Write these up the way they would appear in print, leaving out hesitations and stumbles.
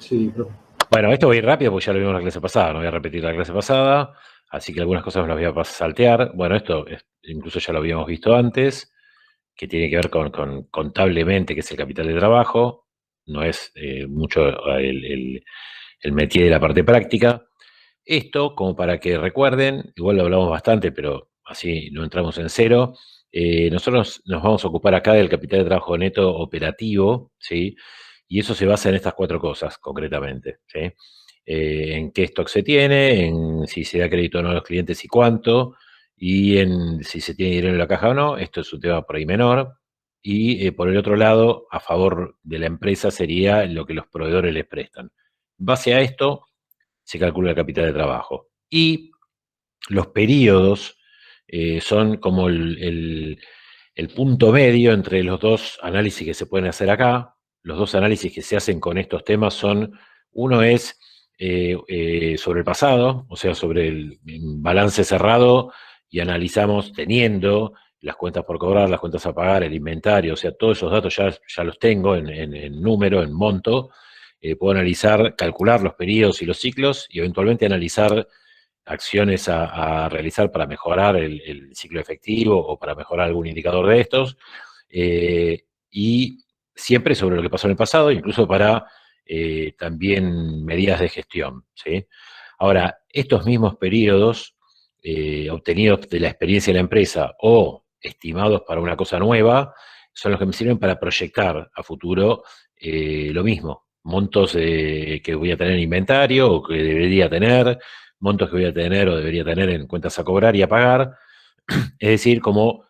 Sí, profe. Bueno, esto voy a ir rápido porque ya lo vimos en la clase pasada, no voy a repetir la clase pasada, así que algunas cosas me las voy a saltear. Bueno, incluso ya lo habíamos visto antes, que tiene que ver con contablemente, que es el capital de trabajo, no es mucho el métier de la parte práctica. Esto, como para que recuerden, igual lo hablamos bastante, pero así no entramos en cero. Nosotros nos vamos a ocupar acá del capital de trabajo neto operativo, ¿sí? Y eso se basa en estas cuatro cosas, concretamente, ¿sí? En qué stock se tiene, en si se da crédito o no a los clientes y cuánto, y en si se tiene dinero en la caja o no. Esto es un tema por ahí menor. Y por el otro lado, a favor de la empresa sería lo que los proveedores les prestan. En base a esto, se calcula el capital de trabajo. Y los periodos son como el punto medio entre los dos análisis que se pueden hacer acá. Los dos análisis que se hacen con estos temas son, uno es sobre el pasado, o sea, sobre el balance cerrado, y analizamos teniendo las cuentas por cobrar, las cuentas a pagar, el inventario, o sea, todos esos datos ya los tengo en número, en monto. Puedo analizar, calcular los periodos y los ciclos y eventualmente analizar acciones a realizar para mejorar el ciclo efectivo o para mejorar algún indicador de estos. Y siempre sobre lo que pasó en el pasado, incluso para también medidas de gestión, ¿sí? Ahora, estos mismos periodos obtenidos de la experiencia de la empresa o estimados para una cosa nueva, son los que me sirven para proyectar a futuro lo mismo, montos que voy a tener en inventario o que debería tener, montos que voy a tener o debería tener en cuentas a cobrar y a pagar, es decir, como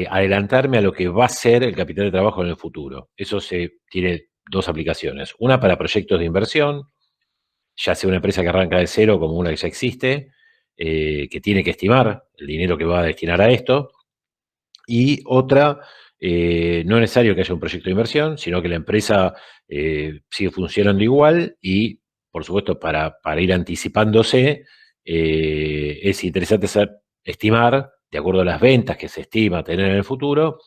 adelantarme a lo que va a ser el capital de trabajo en el futuro. Eso tiene dos aplicaciones. Una para proyectos de inversión, ya sea una empresa que arranca de cero como una que ya existe, que tiene que estimar el dinero que va a destinar a esto, y otra, no es necesario que haya un proyecto de inversión, sino que la empresa sigue funcionando igual y, por supuesto, para ir anticipándose, es interesante estimar, de acuerdo a las ventas que se estima tener en el futuro,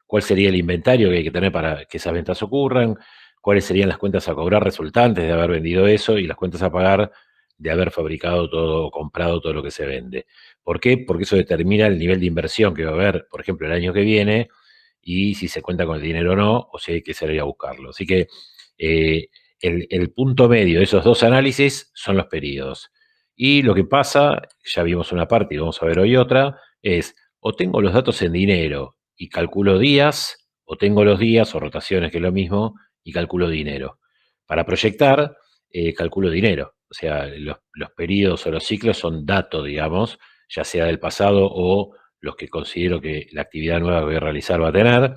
cuál sería el inventario que hay que tener para que esas ventas ocurran, cuáles serían las cuentas a cobrar resultantes de haber vendido eso y las cuentas a pagar de haber fabricado todo, comprado todo lo que se vende. ¿Por qué? Porque eso determina el nivel de inversión que va a haber, por ejemplo, el año que viene, y si se cuenta con el dinero o no, o si hay que salir a buscarlo. Así que eh, el punto medio de esos dos análisis son los periodos. Y lo que pasa, ya vimos una parte y vamos a ver hoy otra, es o tengo los datos en dinero y calculo días, o tengo los días o rotaciones, que es lo mismo, y calculo dinero. Para proyectar, calculo dinero. O sea, los periodos o los ciclos son datos, digamos, ya sea del pasado o los que considero que la actividad nueva que voy a realizar va a tener.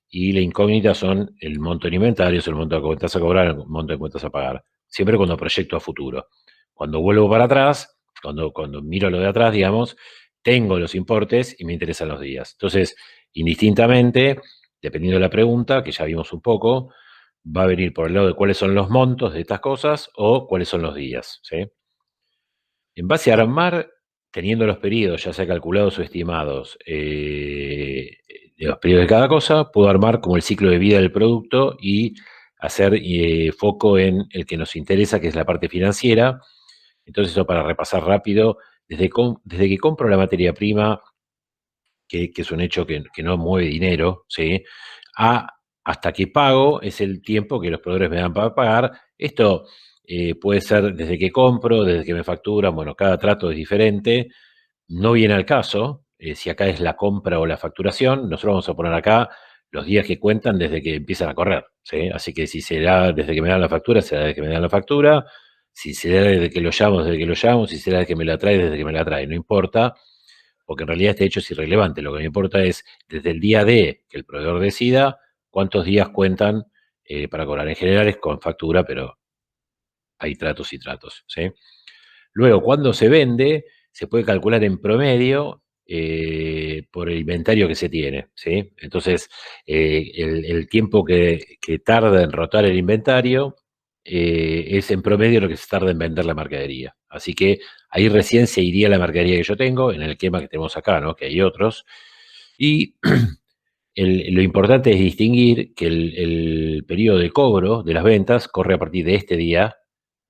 Y la incógnita son el monto en inventarios, el monto de cuentas a cobrar, el monto de cuentas a pagar. Siempre cuando proyecto a futuro. Cuando vuelvo para atrás, cuando miro lo de atrás, digamos, tengo los importes y me interesan los días. Entonces, indistintamente, dependiendo de la pregunta, que ya vimos un poco, va a venir por el lado de cuáles son los montos de estas cosas o cuáles son los días, ¿sí? En base a armar, teniendo los periodos ya sea calculados o estimados, de los periodos de cada cosa, puedo armar como el ciclo de vida del producto y hacer foco en el que nos interesa, que es la parte financiera. Entonces, eso para repasar rápido, desde que compro la materia prima, que es un hecho que no mueve dinero, ¿sí? Hasta que pago es el tiempo que los proveedores me dan para pagar. Esto puede ser desde que compro, desde que me facturan, bueno, cada trato es diferente, no viene al caso si acá es la compra o la facturación. Nosotros vamos a poner acá los días que cuentan desde que empiezan a correr, ¿sí? Así que si será desde que me dan la factura, será desde que me dan la factura. Si será desde que lo llamo, desde que lo llamo. Si será desde que me la trae, desde que me la trae. No importa, porque en realidad este hecho es irrelevante. Lo que me importa es desde el día D que el proveedor decida cuántos días cuentan para cobrar. En general es con factura, pero hay tratos y tratos, ¿sí? Luego, cuando se vende, se puede calcular en promedio por el inventario que se tiene, ¿sí? Entonces, el tiempo que tarda en rotar el inventario es en promedio lo que se tarda en vender la mercadería. Así que ahí recién se iría la mercadería que yo tengo, en el esquema que tenemos acá, ¿no? Que hay otros. Y Lo importante es distinguir que el periodo de cobro de las ventas corre a partir de este día,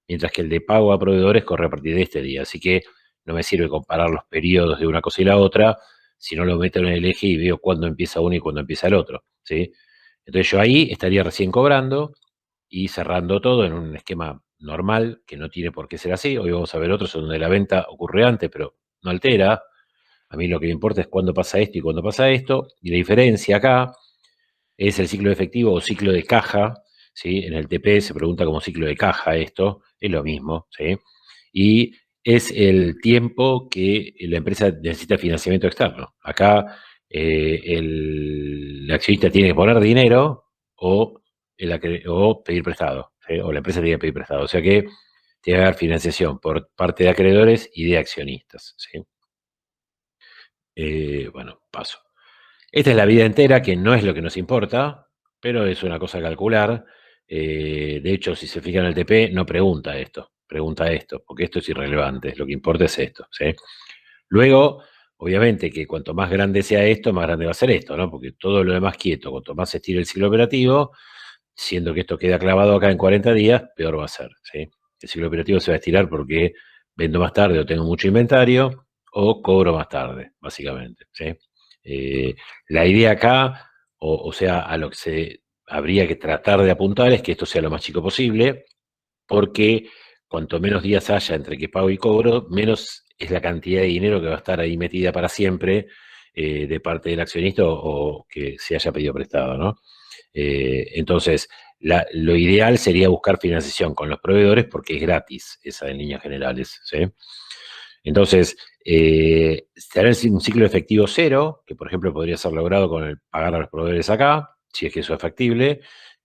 mientras que el de pago a proveedores corre a partir de este día. Así que no me sirve comparar los periodos de una cosa y la otra, si no lo meto en el eje y veo cuándo empieza uno y cuándo empieza el otro, ¿sí? Entonces yo ahí estaría recién cobrando y cerrando todo en un esquema normal, que no tiene por qué ser así. Hoy vamos a ver otros donde la venta ocurre antes, pero no altera. A mí lo que me importa es cuándo pasa esto y cuándo pasa esto. Y la diferencia acá es el ciclo de efectivo o ciclo de caja, ¿sí? En el TP se pregunta como ciclo de caja esto, es lo mismo, ¿sí? Y es el tiempo que la empresa necesita financiamiento externo. Acá el accionista tiene que poner dinero o, o pedir prestado, ¿sí? O la empresa tiene que pedir prestado. O sea que tiene que haber financiación por parte de acreedores y de accionistas, ¿sí? Bueno, paso. Esta es la vida entera, que no es lo que nos importa, pero es una cosa a calcular. De hecho, si se fijan en el TP, no pregunta esto, pregunta esto, porque esto es irrelevante, lo que importa es esto, ¿sí? Luego, obviamente que cuanto más grande sea esto, más grande va a ser esto, ¿no? Porque todo lo demás quieto, cuanto más se estire el ciclo operativo, siendo que esto queda clavado acá en 40 días, peor va a ser, ¿sí? El ciclo operativo se va a estirar porque vendo más tarde o tengo mucho inventario o cobro más tarde, básicamente, ¿sí? Eh, la idea acá, o sea, a lo que se habría que tratar de apuntar es que esto sea lo más chico posible, porque cuanto menos días haya entre que pago y cobro, menos es la cantidad de dinero que va a estar ahí metida para siempre de parte del accionista o que se haya pedido prestado, ¿no? Entonces, lo ideal sería buscar financiación con los proveedores porque es gratis, esa en líneas generales, ¿sí? Entonces, tener un ciclo efectivo cero, que por ejemplo podría ser logrado con el pagar a los proveedores acá, si es que eso es factible,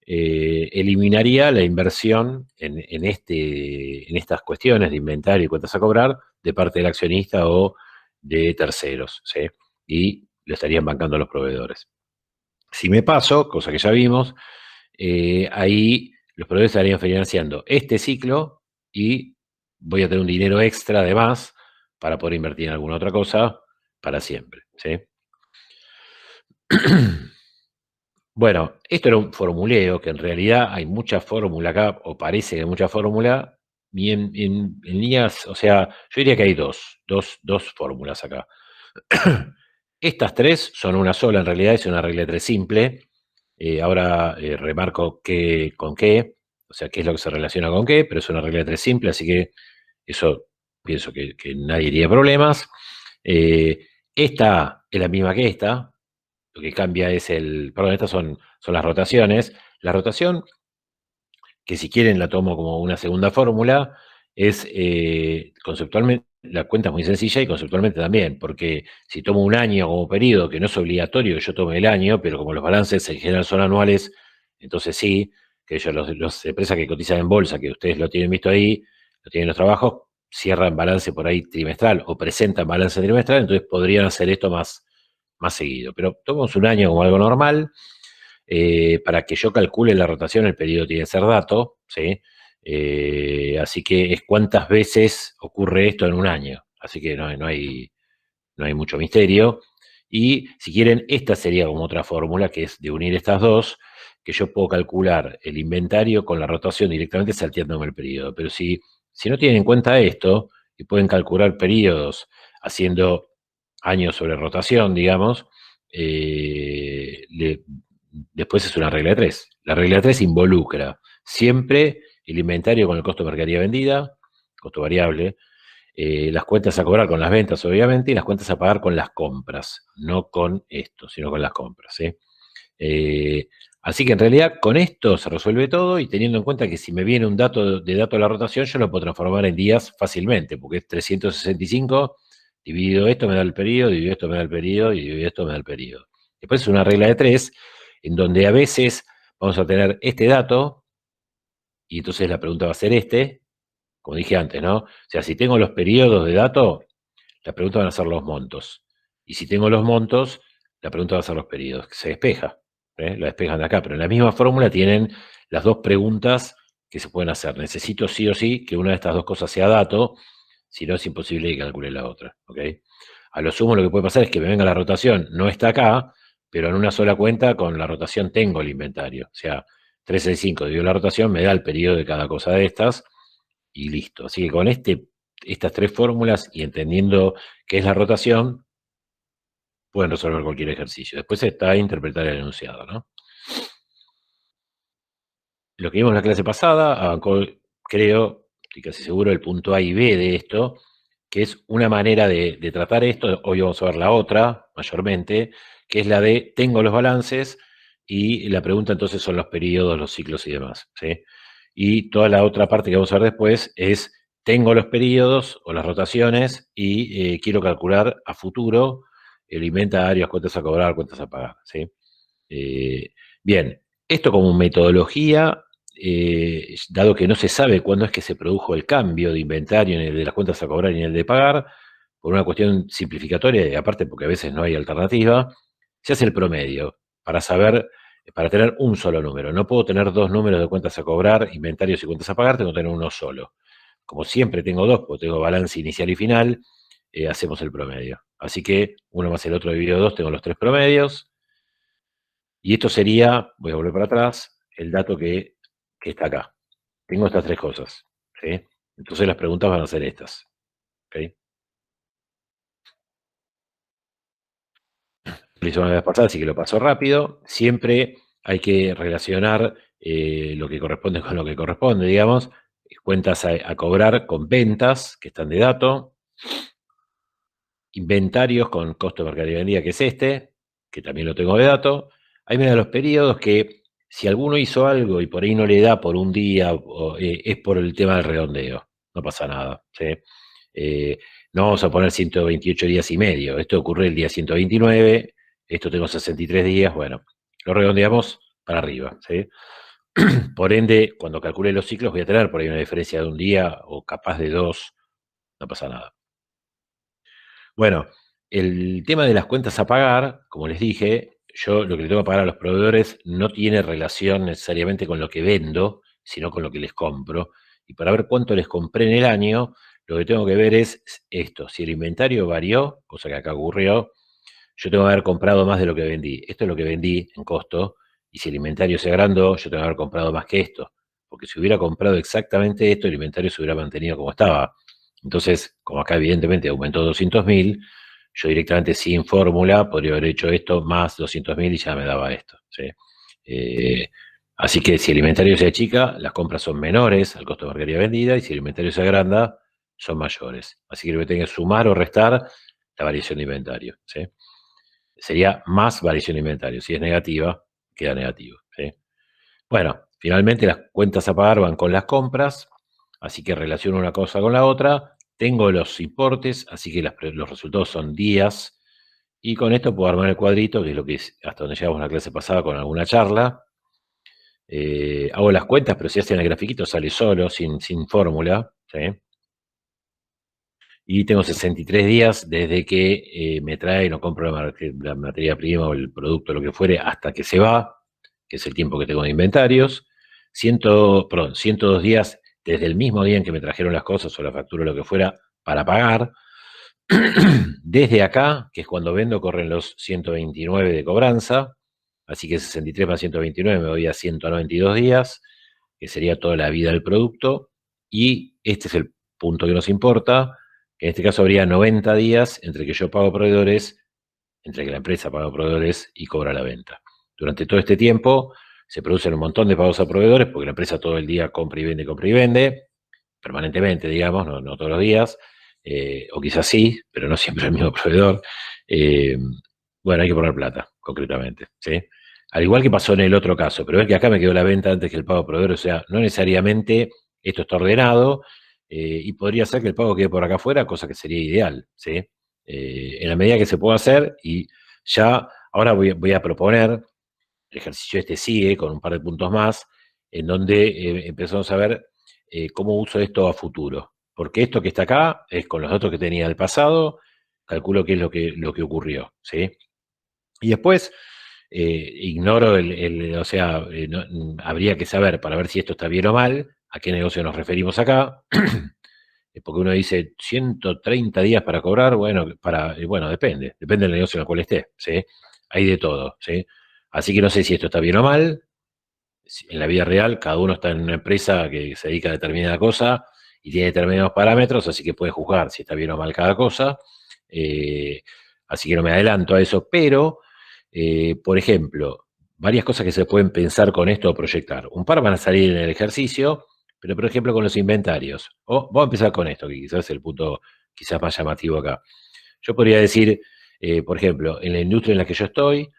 eliminaría la inversión en estas cuestiones de inventario y cuentas a cobrar de parte del accionista o de terceros, ¿sí? Y lo estarían bancando los proveedores. Si me paso, cosa que ya vimos, ahí los proveedores estarían financiando este ciclo y voy a tener un dinero extra además para poder invertir en alguna otra cosa para siempre, ¿sí? Bueno, esto era un formuleo, que en realidad hay mucha fórmula acá, o parece que hay mucha fórmula, y en líneas, o sea, yo diría que hay dos fórmulas acá. Estas tres son una sola, en realidad es una regla de tres simple. Ahora remarco con qué, o sea, qué es lo que se relaciona con qué, pero es una regla de tres simple, así que eso pienso que nadie tiene problemas. Eh, esta es la misma que esta, lo que cambia es perdón, estas son las rotaciones. La rotación, que si quieren la tomo como una segunda fórmula, es conceptualmente, la cuenta es muy sencilla y conceptualmente también, porque si tomo un año como periodo, que no es obligatorio que yo tome el año, pero como los balances en general son anuales, entonces sí, que ellos, las empresas que cotizan en bolsa, que ustedes lo tienen visto ahí, lo tienen en los trabajos, cierran balance por ahí trimestral o presentan balance trimestral, entonces podrían hacer esto más seguido. Pero tomamos un año como algo normal. Para que yo calcule la rotación, el periodo tiene que ser dato, ¿sí? Así que es cuántas veces ocurre esto en un año. Así que no hay mucho misterio. Y si quieren, esta sería como otra fórmula, que es de unir estas dos, que yo puedo calcular el inventario con la rotación directamente salteándome el periodo. Pero si no tienen en cuenta esto, y pueden calcular periodos haciendo años sobre rotación, digamos, después es una regla de tres. La regla de tres involucra siempre el inventario con el costo de mercadería vendida, costo variable, las cuentas a cobrar con las ventas, obviamente, y las cuentas a pagar con las compras, no con esto, sino con las compras, ¿sí? Eh, Así que en realidad con esto se resuelve todo y teniendo en cuenta que si me viene un dato de dato de la rotación, yo lo puedo transformar en días fácilmente, porque es 365, dividido esto me da el periodo, dividido esto me da el periodo y dividido esto me da el periodo. Después es una regla de tres, en donde a veces vamos a tener este dato, y entonces la pregunta va a ser como dije antes, ¿no? O sea, si tengo los periodos de dato, la pregunta van a ser los montos. Y si tengo los montos, la pregunta va a ser los periodos. Se despeja, ¿eh? La despejan de acá, pero en la misma fórmula tienen las dos preguntas que se pueden hacer. Necesito sí o sí que una de estas dos cosas sea dato, si no es imposible que calcule la otra, ¿ok? A lo sumo lo que puede pasar es que me venga la rotación, no está acá, pero en una sola cuenta con la rotación tengo el inventario. O sea, 365 dividido la rotación me da el periodo de cada cosa de estas y listo. Así que con estas tres fórmulas y entendiendo qué es la rotación, pueden resolver cualquier ejercicio. Después está interpretar el enunciado, ¿no? Lo que vimos en la clase pasada, arrancó, creo, estoy casi seguro, el punto A y B de esto, que es una manera de tratar esto. Hoy vamos a ver la otra, mayormente, que es la de tengo los balances y la pregunta entonces son los periodos, los ciclos y demás, ¿sí? Y toda la otra parte que vamos a ver después es tengo los periodos o las rotaciones y quiero calcular a futuro el inventario, cuentas a cobrar, cuentas a pagar, ¿sí? Eh, Bien, esto como metodología, dado que no se sabe cuándo es que se produjo el cambio de inventario en el de las cuentas a cobrar y en el de pagar, por una cuestión simplificatoria y aparte porque a veces no hay alternativa, se hace el promedio para saber, para tener un solo número. No puedo tener dos números de cuentas a cobrar, inventarios y cuentas a pagar, tengo que tener uno solo. Como siempre tengo dos, porque tengo balance inicial y final, hacemos el promedio. Así que uno más el otro dividido dos, tengo los tres promedios. Y esto sería, voy a volver para atrás, el dato que está acá. Tengo estas tres cosas, ¿sí? Entonces las preguntas van a ser estas, ¿ok? Lo hice una vez pasada, así que lo paso rápido. Siempre hay que relacionar lo que corresponde con lo que corresponde, digamos. Cuentas a cobrar con ventas, que están de dato. Inventarios con costo de mercadería vendida, que es este, que también lo tengo de dato. Hay una de los periodos que si alguno hizo algo y por ahí no le da por un día, es por el tema del redondeo, no pasa nada, ¿sí? No vamos a poner 128 días y medio, esto ocurre el día 129, esto tengo 63 días, bueno, lo redondeamos para arriba, ¿sí? Por ende, cuando calcule los ciclos voy a tener por ahí una diferencia de un día o capaz de dos, no pasa nada. Bueno, el tema de las cuentas a pagar, como les dije, yo lo que le tengo que pagar a los proveedores no tiene relación necesariamente con lo que vendo, sino con lo que les compro. Y para ver cuánto les compré en el año, lo que tengo que ver es esto, si el inventario varió, cosa que acá ocurrió, yo tengo que haber comprado más de lo que vendí. Esto es lo que vendí en costo, y si el inventario se agrandó, yo tengo que haber comprado más que esto. Porque si hubiera comprado exactamente esto, el inventario se hubiera mantenido como estaba. Entonces, como acá evidentemente aumentó 200.000, yo directamente sin fórmula podría haber hecho esto más 200.000 y ya me daba esto, ¿sí? Eh, Así que si el inventario se achica, las compras son menores al costo de mercadería vendida, y si el inventario se agranda, son mayores. Así que lo que tengo que sumar o restar la variación de inventario, ¿sí? Sería más variación de inventario. Si es negativa, queda negativo, ¿sí? Bueno, finalmente las cuentas a pagar van con las compras, así que relaciono una cosa con la otra. Tengo los importes, así que los resultados son días. Y con esto puedo armar el cuadrito, que es lo que es hasta donde llegamos en la clase pasada con alguna charla. Hago las cuentas, pero si hacen el grafiquito sale solo, sin fórmula, ¿sí? Y tengo 63 días desde que me traen o compro la materia prima o el producto, lo que fuere, hasta que se va, que es el tiempo que tengo de inventarios. 102 días desde el mismo día en que me trajeron las cosas o la factura o lo que fuera para pagar. Desde acá, que es cuando vendo, corren los 129 de cobranza. Así que 63 más 129 me voy a 192 días, que sería toda la vida del producto. Y este es el punto que nos importa, que en este caso habría 90 días entre que yo pago proveedores, entre que la empresa paga proveedores y cobra la venta. Durante todo este tiempo se producen un montón de pagos a proveedores, porque la empresa todo el día compra y vende, permanentemente, digamos, no todos los días, o quizás sí, pero no siempre el mismo proveedor. Eh, bueno, hay que poner plata, concretamente, ¿sí? Al igual que pasó en el otro caso, pero es que acá me quedó la venta antes que el pago a proveedor, o sea, no necesariamente esto está ordenado, y podría ser que el pago quede por acá afuera, cosa que sería ideal, ¿sí? En la medida que se pueda hacer, y ya ahora voy a proponer, el ejercicio este sigue con un par de puntos más, en donde empezamos a ver cómo uso esto a futuro. Porque esto que está acá es con los datos que tenía del pasado, calculo qué es lo que ocurrió, ¿sí? Y después ignoro o sea, habría que saber para ver si esto está bien o mal, a qué negocio nos referimos acá. Porque uno dice 130 días para cobrar, bueno, bueno, depende del negocio en el cual esté, ¿sí? hay de todo, ¿sí? Así que no sé si esto está bien o mal. En la vida real, cada uno está en una empresa que se dedica a determinada cosa y tiene determinados parámetros, así que puede juzgar si está bien o mal cada cosa. Eh, Así que no me adelanto a eso, pero, por ejemplo, varias cosas que se pueden pensar con esto o proyectar. Un par van a salir en el ejercicio, pero por ejemplo con los inventarios. Voy a empezar con esto, que quizás es el punto quizás más llamativo acá. Yo podría decir, por ejemplo, en la industria en la que yo estoy,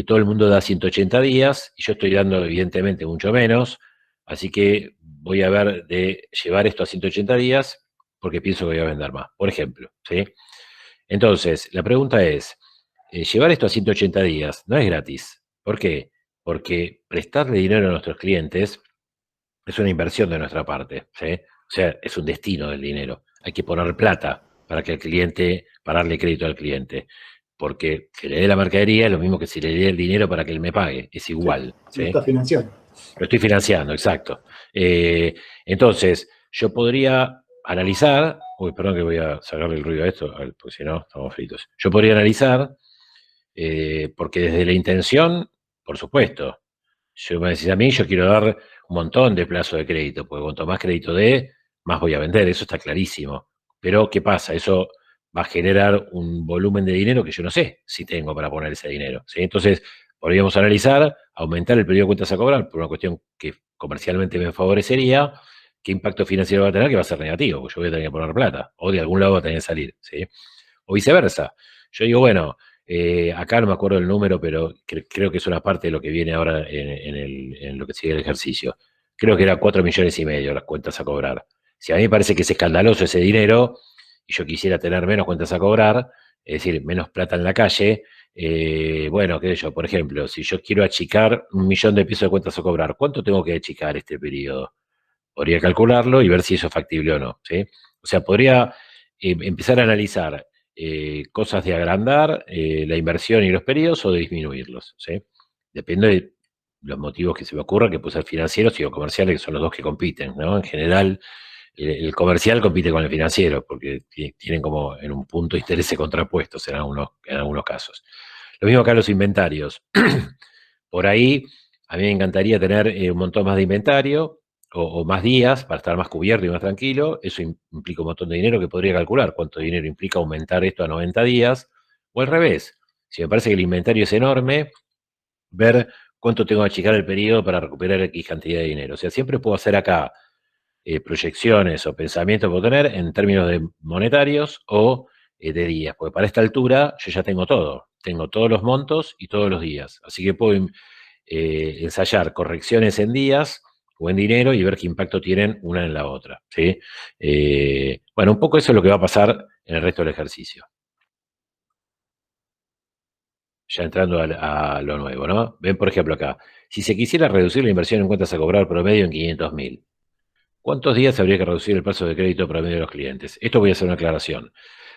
todo el mundo da 180 días y yo estoy dando evidentemente mucho menos, así que voy a ver de llevar esto a 180 días porque pienso que voy a vender más, por ejemplo, ¿sí? Entonces, la pregunta es, llevar esto a 180 días no es gratis. ¿Por qué? Porque prestarle dinero a nuestros clientes es una inversión de nuestra parte, ¿sí? O sea, es un destino del dinero. Hay que poner plata para que el cliente, para darle crédito al cliente. Porque que le dé la mercadería es lo mismo que si le dé el dinero para que él me pague. Es Sí, igual, lo ¿sí? está financiando. Lo estoy financiando, exacto. Entonces, yo podría analizar, uy, perdón que voy a sacarle el ruido a esto, porque si no, estamos fritos. Yo podría analizar, porque desde la intención, por supuesto, yo me decís a mí, yo quiero dar un montón de plazo de crédito, porque cuanto más crédito dé, más voy a vender, eso está clarísimo. Pero, ¿qué pasa? Eso va a generar un volumen de dinero que yo no sé si tengo para poner ese dinero, ¿sí? Entonces, podríamos analizar, aumentar el periodo de cuentas a cobrar por una cuestión que comercialmente me favorecería, qué impacto financiero va a tener, que va a ser negativo, porque yo voy a tener que poner plata, o de algún lado va a tener que salir, ¿sí? O viceversa. Yo digo, bueno, acá no me acuerdo el número, pero creo que es una parte de lo que viene ahora en lo que sigue el ejercicio. Creo que era 4,5 millones las cuentas a cobrar. Si a mí me parece que es escandaloso ese dinero y yo quisiera tener menos cuentas a cobrar, es decir, menos plata en la calle, bueno, qué sé yo, por ejemplo, si yo quiero achicar 1 millón de pesos de cuentas a cobrar, ¿cuánto tengo que achicar este periodo? Podría calcularlo y ver si eso es factible o no, ¿sí? O sea, podría empezar a analizar cosas de agrandar la inversión y los periodos o de disminuirlos, ¿sí? Depende de los motivos que se me ocurran, que pueden ser financieros y o comerciales, que son los dos que compiten, ¿no? En general, el comercial compite con el financiero, porque tienen como en un punto intereses contrapuestos en algunos casos. Lo mismo acá en los inventarios. Por ahí, a mí me encantaría tener un montón más de inventario o más días para estar más cubierto y más tranquilo. Eso implica un montón de dinero que podría calcular cuánto dinero implica aumentar esto a 90 días. O al revés, si me parece que el inventario es enorme, ver cuánto tengo que achicar el periodo para recuperar X cantidad de dinero. O sea, siempre puedo hacer acá proyecciones o pensamientos que puedo tener en términos de monetarios o de días, porque para esta altura yo ya tengo todo. Tengo todos los montos y todos los días. Así que puedo ensayar correcciones en días o en dinero y ver qué impacto tienen una en la otra, ¿sí? Bueno, un poco eso es lo que va a pasar en el resto del ejercicio. Ya entrando a lo nuevo, ¿no? Ven, por ejemplo, acá. Si se quisiera reducir la inversión en cuentas a cobrar promedio en 500.000, ¿cuántos días habría que reducir el plazo de crédito promedio de los clientes? Esto voy a hacer una aclaración.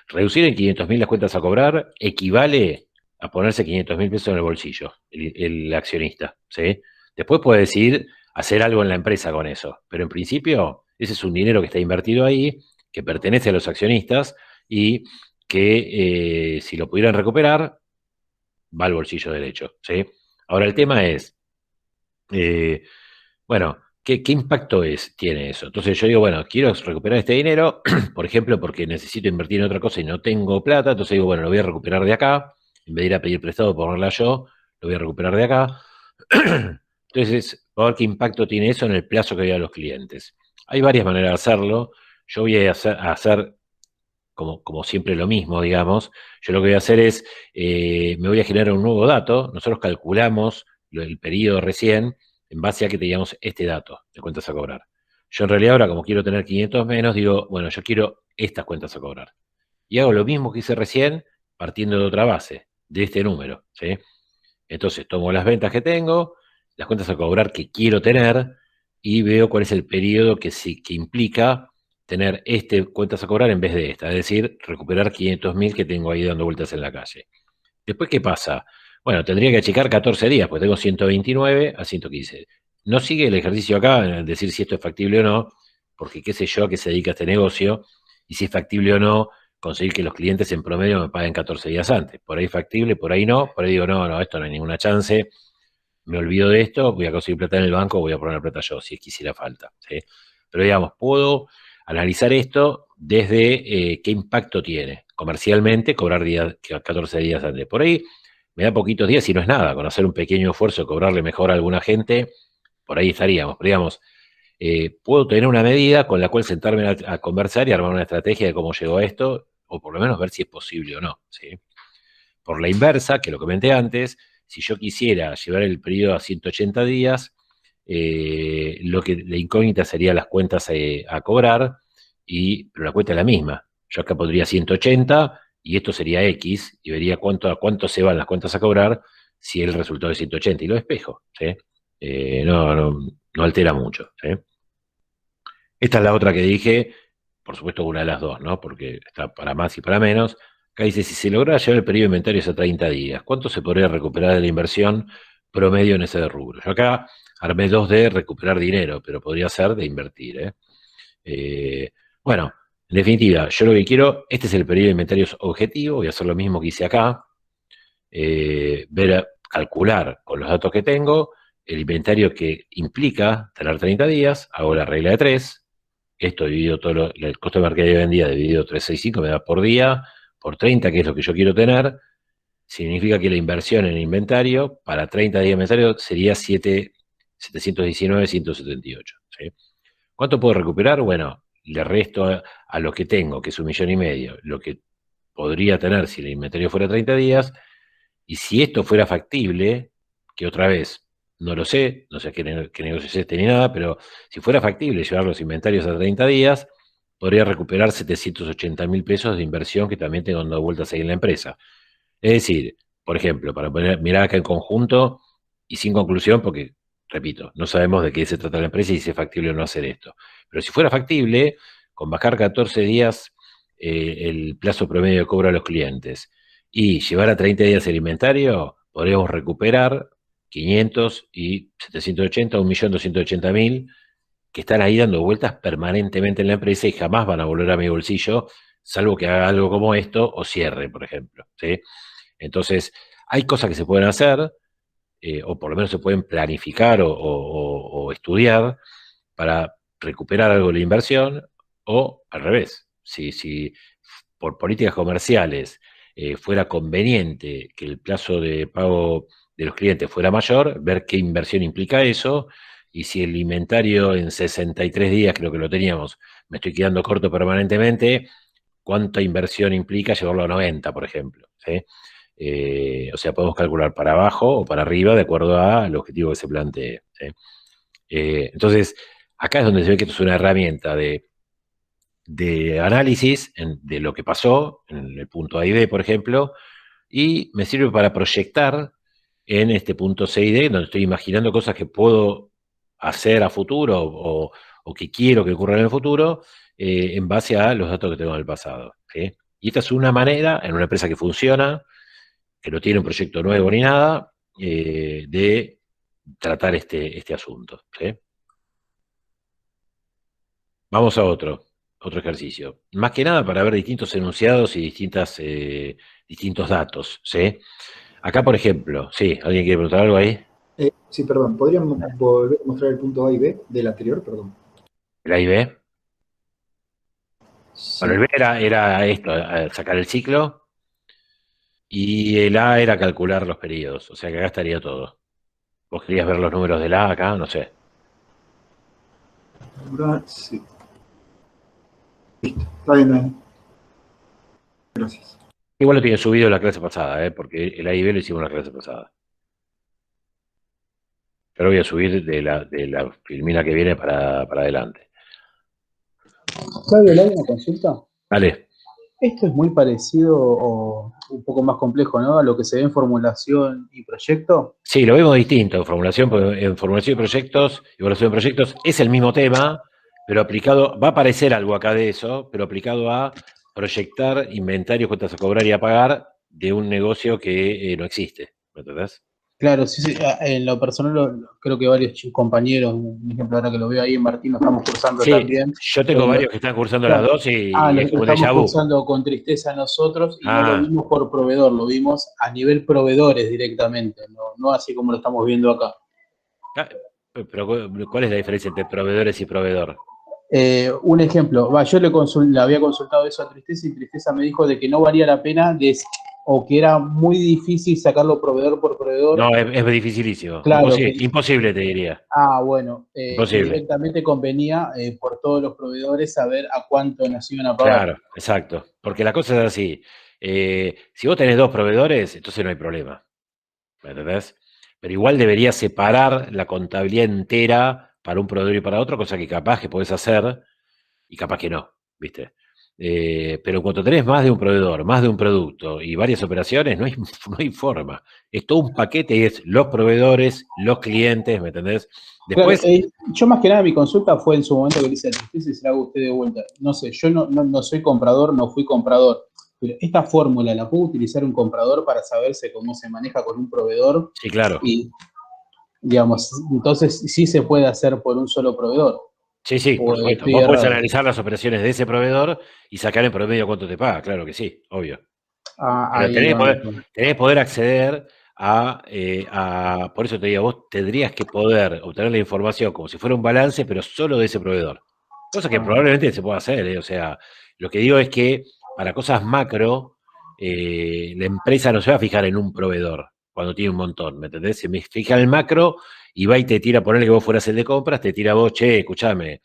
Reducir en 500.000 las cuentas a cobrar equivale a ponerse 500.000 pesos en el bolsillo, el accionista, ¿sí? Después puede decidir hacer algo en la empresa con eso, pero en principio ese es un dinero que está invertido ahí, que pertenece a los accionistas y que si lo pudieran recuperar, va al bolsillo derecho, ¿sí? Ahora el tema es, eh, bueno, ¿qué impacto tiene eso? Entonces yo digo, bueno, quiero recuperar este dinero, por ejemplo, porque necesito invertir en otra cosa y no tengo plata, entonces digo, bueno, lo voy a recuperar de acá, en vez de ir a pedir prestado, ponerla yo, lo voy a recuperar de acá. Entonces, a ver qué impacto tiene eso en el plazo que doy a los clientes. Hay varias maneras de hacerlo. Yo voy a hacer como siempre lo mismo, digamos. Yo lo que voy a hacer es, me voy a generar un nuevo dato. Nosotros calculamos el periodo recién en base a que teníamos este dato de cuentas a cobrar. Yo en realidad ahora, como quiero tener 500 menos, digo, bueno, yo quiero estas cuentas a cobrar. Y hago lo mismo que hice recién, partiendo de otra base, de este número, ¿sí? Entonces tomo las ventas que tengo, las cuentas a cobrar que quiero tener y veo cuál es el periodo que implica tener cuentas a cobrar en vez de esta, es decir, recuperar 500.000 que tengo ahí dando vueltas en la calle. Después, ¿qué pasa? Bueno, tendría que achicar 14 días, porque tengo 129 a 115. No sigue el ejercicio acá en decir si esto es factible o no, porque qué sé yo a qué se dedica este negocio y si es factible o no conseguir que los clientes en promedio me paguen 14 días antes. Por ahí factible, por ahí no. Por ahí digo, no, esto no hay ninguna chance. Me olvido de esto, voy a conseguir plata en el banco, voy a poner plata yo, si quisiera falta. ¿Sí? Pero digamos, puedo analizar esto desde qué impacto tiene comercialmente cobrar 14 días antes. Por ahí me da poquitos días y no es nada. Con hacer un pequeño esfuerzo, cobrarle mejor a alguna gente, por ahí estaríamos. Pero digamos, puedo tener una medida con la cual sentarme a conversar y armar una estrategia de cómo llegó a esto, o por lo menos ver si es posible o no. ¿Sí? Por la inversa, que lo comenté antes, si yo quisiera llevar el periodo a 180 días, la incógnita sería las cuentas a cobrar, pero la cuenta es la misma. Yo acá pondría 180 y esto sería X, y vería a cuánto se van las cuentas a cobrar si el resultado es 180, y lo despejo. ¿Sí? No altera mucho. ¿Sí? Esta es la otra que dije, por supuesto una de las dos, ¿no? Porque está para más y para menos. Acá dice, si se logra llevar el periodo de inventarios a 30 días, ¿cuánto se podría recuperar de la inversión promedio en ese rubro? Yo acá armé dos de recuperar dinero, pero podría ser de invertir, ¿eh? Bueno, en definitiva, yo lo que quiero, este es el periodo de inventarios objetivo, voy a hacer lo mismo que hice acá, calcular con los datos que tengo el inventario que implica tener 30 días, hago la regla de 3, esto dividido el costo de mercado de hoy en día dividido 365 me da por día, por 30, que es lo que yo quiero tener, significa que la inversión en inventario para 30 días de inventario sería 719,178. ¿Sí? ¿Cuánto puedo recuperar? Bueno, le resto a lo que tengo, que es 1,5 millones, lo que podría tener si el inventario fuera 30 días, y si esto fuera factible, que otra vez, no lo sé, no sé qué negocio es este ni nada, pero si fuera factible llevar los inventarios a 30 días, podría recuperar 780.000 pesos de inversión que también tengo dando vueltas ahí en la empresa. Es decir, por ejemplo, para mirar acá en conjunto y sin conclusión, porque, repito, no sabemos de qué se trata la empresa y si es factible o no hacer esto. Pero si fuera factible, con bajar 14 días el plazo promedio de cobro a los clientes y llevar a 30 días el inventario, podríamos recuperar 500 y 780, 1.280.000, que están ahí dando vueltas permanentemente en la empresa y jamás van a volver a mi bolsillo, salvo que haga algo como esto o cierre, por ejemplo. ¿Sí? Entonces, hay cosas que se pueden hacer, o por lo menos se pueden planificar o estudiar para recuperar algo de la inversión, o al revés. Si por políticas comerciales fuera conveniente que el plazo de pago de los clientes fuera mayor, ver qué inversión implica eso, y si el inventario en 63 días, creo que lo teníamos, me estoy quedando corto permanentemente, cuánta inversión implica llevarlo a 90, por ejemplo. ¿Sí? O sea, podemos calcular para abajo o para arriba de acuerdo al objetivo que se plantee. ¿Sí? Entonces, acá es donde se ve que esto es una herramienta de análisis de lo que pasó en el punto A y B, por ejemplo, y me sirve para proyectar en este punto C y D, donde estoy imaginando cosas que puedo hacer a futuro o que quiero que ocurran en el futuro, en base a los datos que tengo en el pasado. ¿Sí? Y esta es una manera, en una empresa que funciona, que no tiene un proyecto nuevo ni nada, de tratar este asunto. ¿Sí? Vamos a otro ejercicio. Más que nada para ver distintos enunciados y distintos datos. ¿Sí? Acá, por ejemplo, ¿sí? ¿Alguien quiere preguntar algo ahí? Sí, perdón. ¿Podrían volver a mostrar el punto A y B del anterior? Perdón. ¿El A y B? Bueno, el Sí. B era esto, sacar el ciclo, y el A era calcular los periodos. O sea que acá estaría todo. ¿Vos querías ver los números del A acá? No sé. Ahora sí. Listo. Está bien, gracias. Igual lo tiene subido la clase pasada, porque el A y B lo hicimos la clase pasada. Pero voy a subir de la filmina que viene para adelante. Claudio, ¿le hago una consulta? Dale. Esto es muy parecido o un poco más complejo, ¿no? A lo que se ve en formulación y proyecto. Sí, lo vemos distinto en formulación de proyectos, evaluación de proyectos, es el mismo tema, pero aplicado, va a aparecer algo acá de eso, pero aplicado a proyectar inventarios, cuentas a cobrar y a pagar de un negocio que no existe, ¿me entendés? Claro, sí, sí. En lo personal creo que varios compañeros, un ejemplo ahora que lo veo ahí en Martín, lo estamos cursando Sí, también. yo tengo Eh, varios que están cursando las claro, dos y es lo como un déjà estamos vu. cursando con tristeza nosotros y no lo Ah, vimos por proveedor, lo vimos a nivel proveedores directamente, no así como lo estamos viendo acá. ah, pero ¿cuál es la diferencia entre proveedores y proveedor? Un ejemplo, yo le había consultado eso a Tristeza y Tristeza me dijo de que no valía la pena o que era muy difícil sacarlo proveedor por proveedor. No, es dificilísimo. Claro, Imposible, imposible te diría. bueno, que Imposible. directamente convenía por todos los proveedores saber a cuánto nos iban a pagar. Claro, exacto. Porque la cosa es así. Si vos tenés dos proveedores, entonces no hay problema. ¿Me entendés? Pero igual deberías separar la contabilidad entera para un proveedor y para otro, cosa que capaz que podés hacer y capaz que no, ¿viste? Pero cuando tenés más de un proveedor, más de un producto y varias operaciones, no hay, no hay forma. Es todo un paquete y es los proveedores, los clientes, ¿me entendés? Claro, Después, yo más que nada mi consulta fue en su momento que le hice a Tristeza y se la hago a usted de vuelta. No sé, yo no soy comprador, no fui comprador, pero esta fórmula la puedo utilizar un comprador para saberse cómo se maneja con un proveedor sí, claro. y, digamos, entonces sí se puede hacer por un solo proveedor. Sí, sí, por O supuesto. estoy Vos podés errado. analizar las operaciones de ese proveedor y sacar en promedio cuánto te paga, claro que sí, obvio. Pero Ahí va. tenés que poder acceder por eso te digo, vos tendrías que poder obtener la información como si fuera un balance, pero solo de ese proveedor. Cosa que probablemente se pueda hacer, ¿eh? O sea, lo que digo es que para cosas macro, la empresa no se va a fijar en un proveedor cuando tiene un montón, ¿me entendés? Se me fija en el macro y va y te tira, ponerle que vos fueras el de compras, te tira a vos, che, escuchame,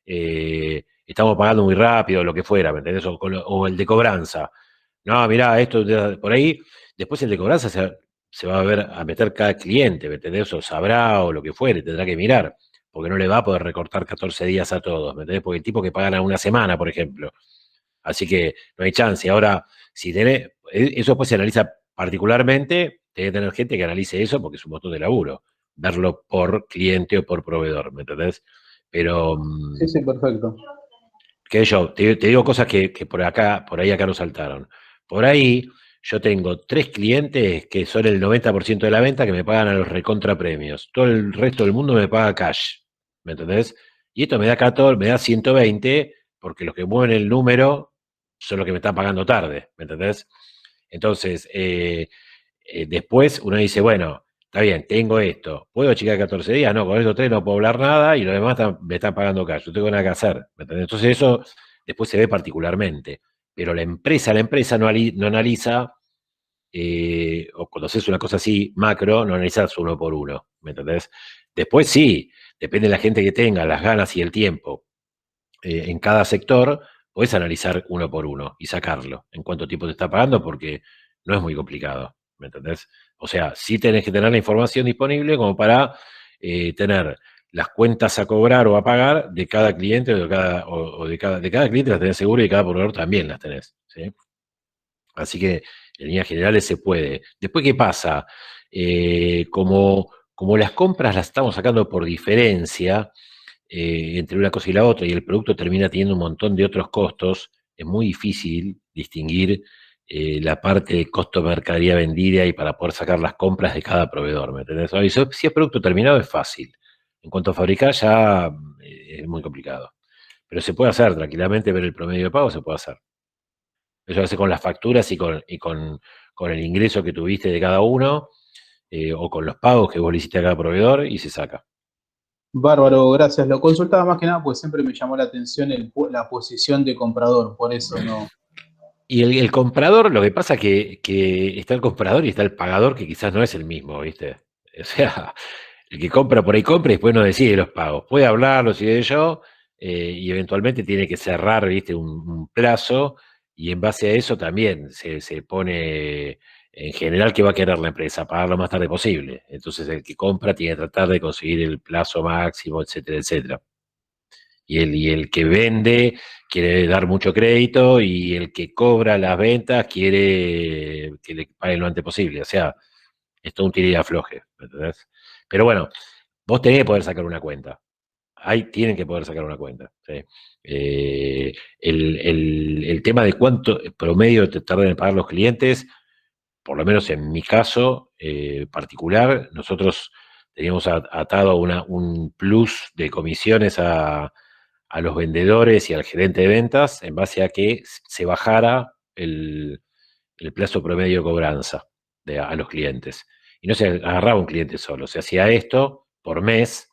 estamos pagando muy rápido, lo que fuera, ¿me entendés? O el de cobranza. No, mirá, esto por ahí, después el de cobranza se va a ver a meter cada cliente, ¿me entendés? O sabrá o lo que fuere, tendrá que mirar, porque no le va a poder recortar 14 días a todos, ¿me entendés? Porque el tipo que pagan a una semana, por ejemplo. Así que no hay chance. Ahora, si tenés, eso después se analiza particularmente, tiene que tener gente que analice eso porque es un montón de laburo, verlo por cliente o por proveedor, ¿me entendés? Pero, Sí, sí, perfecto. que yo, te digo cosas que por acá, por ahí acá nos saltaron. Por ahí yo tengo 3 clientes que son el 90% de la venta que me pagan a los recontra premios. Todo el resto del mundo me paga cash. ¿Me entendés? Y esto me da 14, me da 120, porque los que mueven el número son los que me están pagando tarde. ¿Me entendés? Entonces, después uno dice, bueno, está bien, tengo esto. ¿Puedo achicar 14 días? No, con estos 3 no puedo hablar nada y los demás me están pagando cash. No tengo nada que hacer. ¿Me entendés? Entonces eso después se ve particularmente. Pero la empresa no analiza, o cuando haces una cosa así, macro, no analizas uno por uno. ¿Me entendés? Después sí, depende de la gente que tenga, las ganas y el tiempo en cada sector, podés analizar uno por uno y sacarlo en cuánto tiempo te está pagando, porque no es muy complicado, ¿me entendés? O sea, sí tenés que tener la información disponible como para tener las cuentas a cobrar o a pagar de cada cliente o de cada cliente las tenés seguro y de cada proveedor también las tenés, ¿sí? Así que en líneas generales se puede. Después, ¿qué pasa? Como las compras las estamos sacando por diferencia, entre una cosa y la otra y el producto termina teniendo un montón de otros costos, es muy difícil distinguir la parte de costo de mercadería vendida y para poder sacar las compras de cada proveedor, ¿me entendés? Ahora, si es producto terminado es fácil. En cuanto a fabricar ya es muy complicado. Pero se puede hacer tranquilamente, ver el promedio de pago se puede hacer. Eso se hace con las facturas y con el ingreso que tuviste de cada uno, o con los pagos que vos le hiciste a cada proveedor y se saca. Bárbaro, gracias. Lo consultaba más que nada porque siempre me llamó la atención la posición de comprador, por eso no. Y el comprador, lo que pasa que está el comprador y está el pagador, que quizás no es el mismo, ¿viste? O sea, el que compra por ahí compra y después no decide los pagos. Puede hablarlo, si de yo, y eventualmente tiene que cerrar, ¿viste? Un plazo, y en base a eso también se pone, en general, que va a querer la empresa, pagar lo más tarde posible. Entonces el que compra tiene que tratar de conseguir el plazo máximo, etcétera, etcétera. Y el que vende quiere dar mucho crédito y el que cobra las ventas quiere que le paguen lo antes posible. O sea, es todo un tira y afloje, ¿me entendés? Pero bueno, vos tenés que poder sacar una cuenta. Ahí tienen que poder sacar una cuenta. ¿Sí? El tema de cuánto promedio te tardan en pagar los clientes, por lo menos en mi caso particular, nosotros teníamos atado un plus de comisiones a los vendedores y al gerente de ventas en base a que se bajara el plazo promedio de cobranza a los clientes. Y no se agarraba un cliente solo, se hacía esto por mes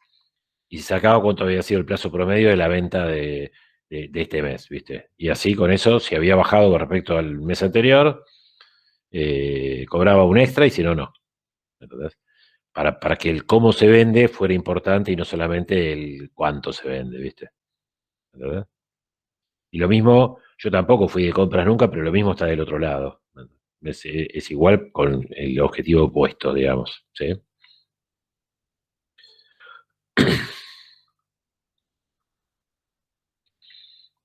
y se sacaba cuánto había sido el plazo promedio de la venta de este mes, ¿viste? Y así con eso, si había bajado con respecto al mes anterior, cobraba un extra y si no, no. ¿Entendés? Para que el cómo se vende fuera importante y no solamente el cuánto se vende, ¿viste? ¿Entendés? Y lo mismo, yo tampoco fui de compras nunca, pero lo mismo está del otro lado. Es igual con el objetivo opuesto, digamos, ¿sí?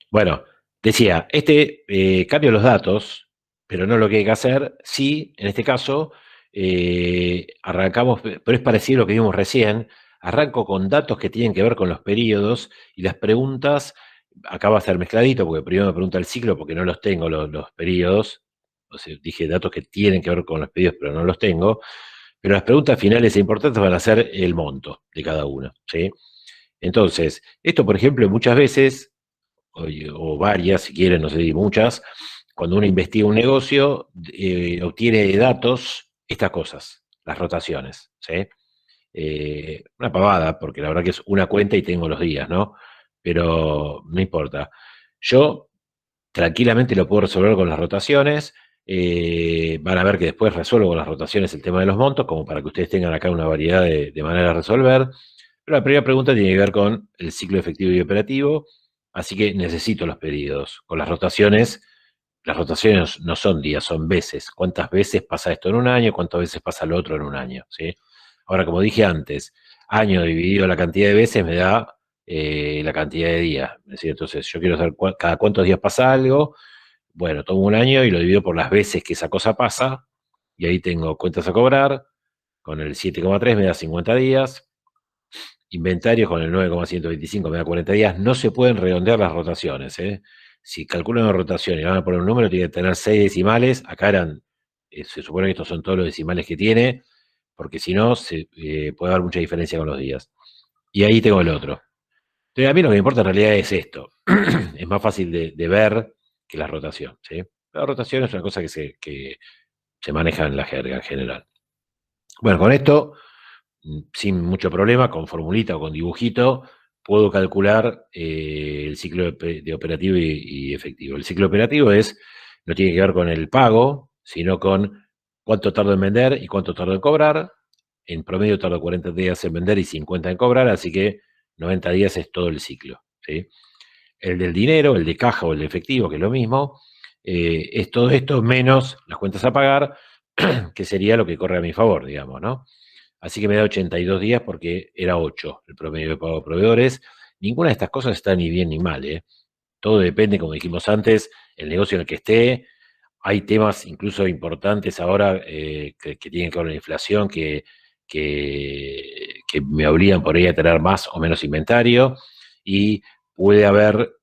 Bueno, decía, cambio los datos, pero no lo que hay que hacer. Sí, en este caso, arrancamos, pero es parecido a lo que vimos recién. Arranco con datos que tienen que ver con los periodos y las preguntas. Acá va a ser mezcladito, porque primero me pregunta el ciclo, porque no los tengo los periodos. O sea, dije datos que tienen que ver con los periodos, pero no los tengo. Pero las preguntas finales e importantes van a ser el monto de cada uno, ¿sí? Entonces, esto, por ejemplo, muchas veces o varias, si quieren, no sé si muchas, cuando uno investiga un negocio, obtiene de datos estas cosas, las rotaciones, ¿sí? Una pavada, porque la verdad que es una cuenta y tengo los días, ¿no? Pero no importa. Yo tranquilamente lo puedo resolver con las rotaciones. Van a ver que después resuelvo con las rotaciones el tema de los montos, como para que ustedes tengan acá una variedad de maneras de resolver. Pero la primera pregunta tiene que ver con el ciclo efectivo y operativo, así que necesito los periodos. Con las rotaciones no son días, son veces. ¿Cuántas veces pasa esto en un año? ¿Cuántas veces pasa lo otro en un año? ¿Sí? Ahora, como dije antes, año dividido la cantidad de veces me da la cantidad de días. Es decir, entonces yo quiero saber cada cuántos días pasa algo. Bueno, tomo un año y lo divido por las veces que esa cosa pasa, y ahí tengo cuentas a cobrar, con el 7,3 me da 50 días, inventarios con el 9,125 me da 40 días, no se pueden redondear las rotaciones, ¿eh? Si calculan una rotación y van a poner un número, tiene que tener 6 decimales, acá se supone que estos son todos los decimales que tiene, porque si no, puede haber mucha diferencia con los días. Y ahí tengo el otro. Entonces, a mí lo que me importa en realidad es esto. Es más fácil de ver que la rotación, ¿sí? La rotación es una cosa que se maneja en la jerga en general. Bueno, con esto, sin mucho problema, con formulita o con dibujito, puedo calcular el ciclo de operativo y efectivo. El ciclo operativo no tiene que ver con el pago, sino con cuánto tardo en vender y cuánto tardo en cobrar. En promedio tardo 40 días en vender y 50 en cobrar, así que 90 días es todo el ciclo, ¿sí? El del dinero, el de caja o el de efectivo, que es lo mismo, es todo esto menos las cuentas a pagar, que sería lo que corre a mi favor, digamos, ¿no? Así que me da 82 días porque era 8 el promedio de pago de proveedores. Ninguna de estas cosas está ni bien ni mal, ¿eh? Todo depende, como dijimos antes, el negocio en el que esté. Hay temas incluso importantes ahora que tienen que ver con la inflación que me obligan por ahí a tener más o menos inventario, y puede haber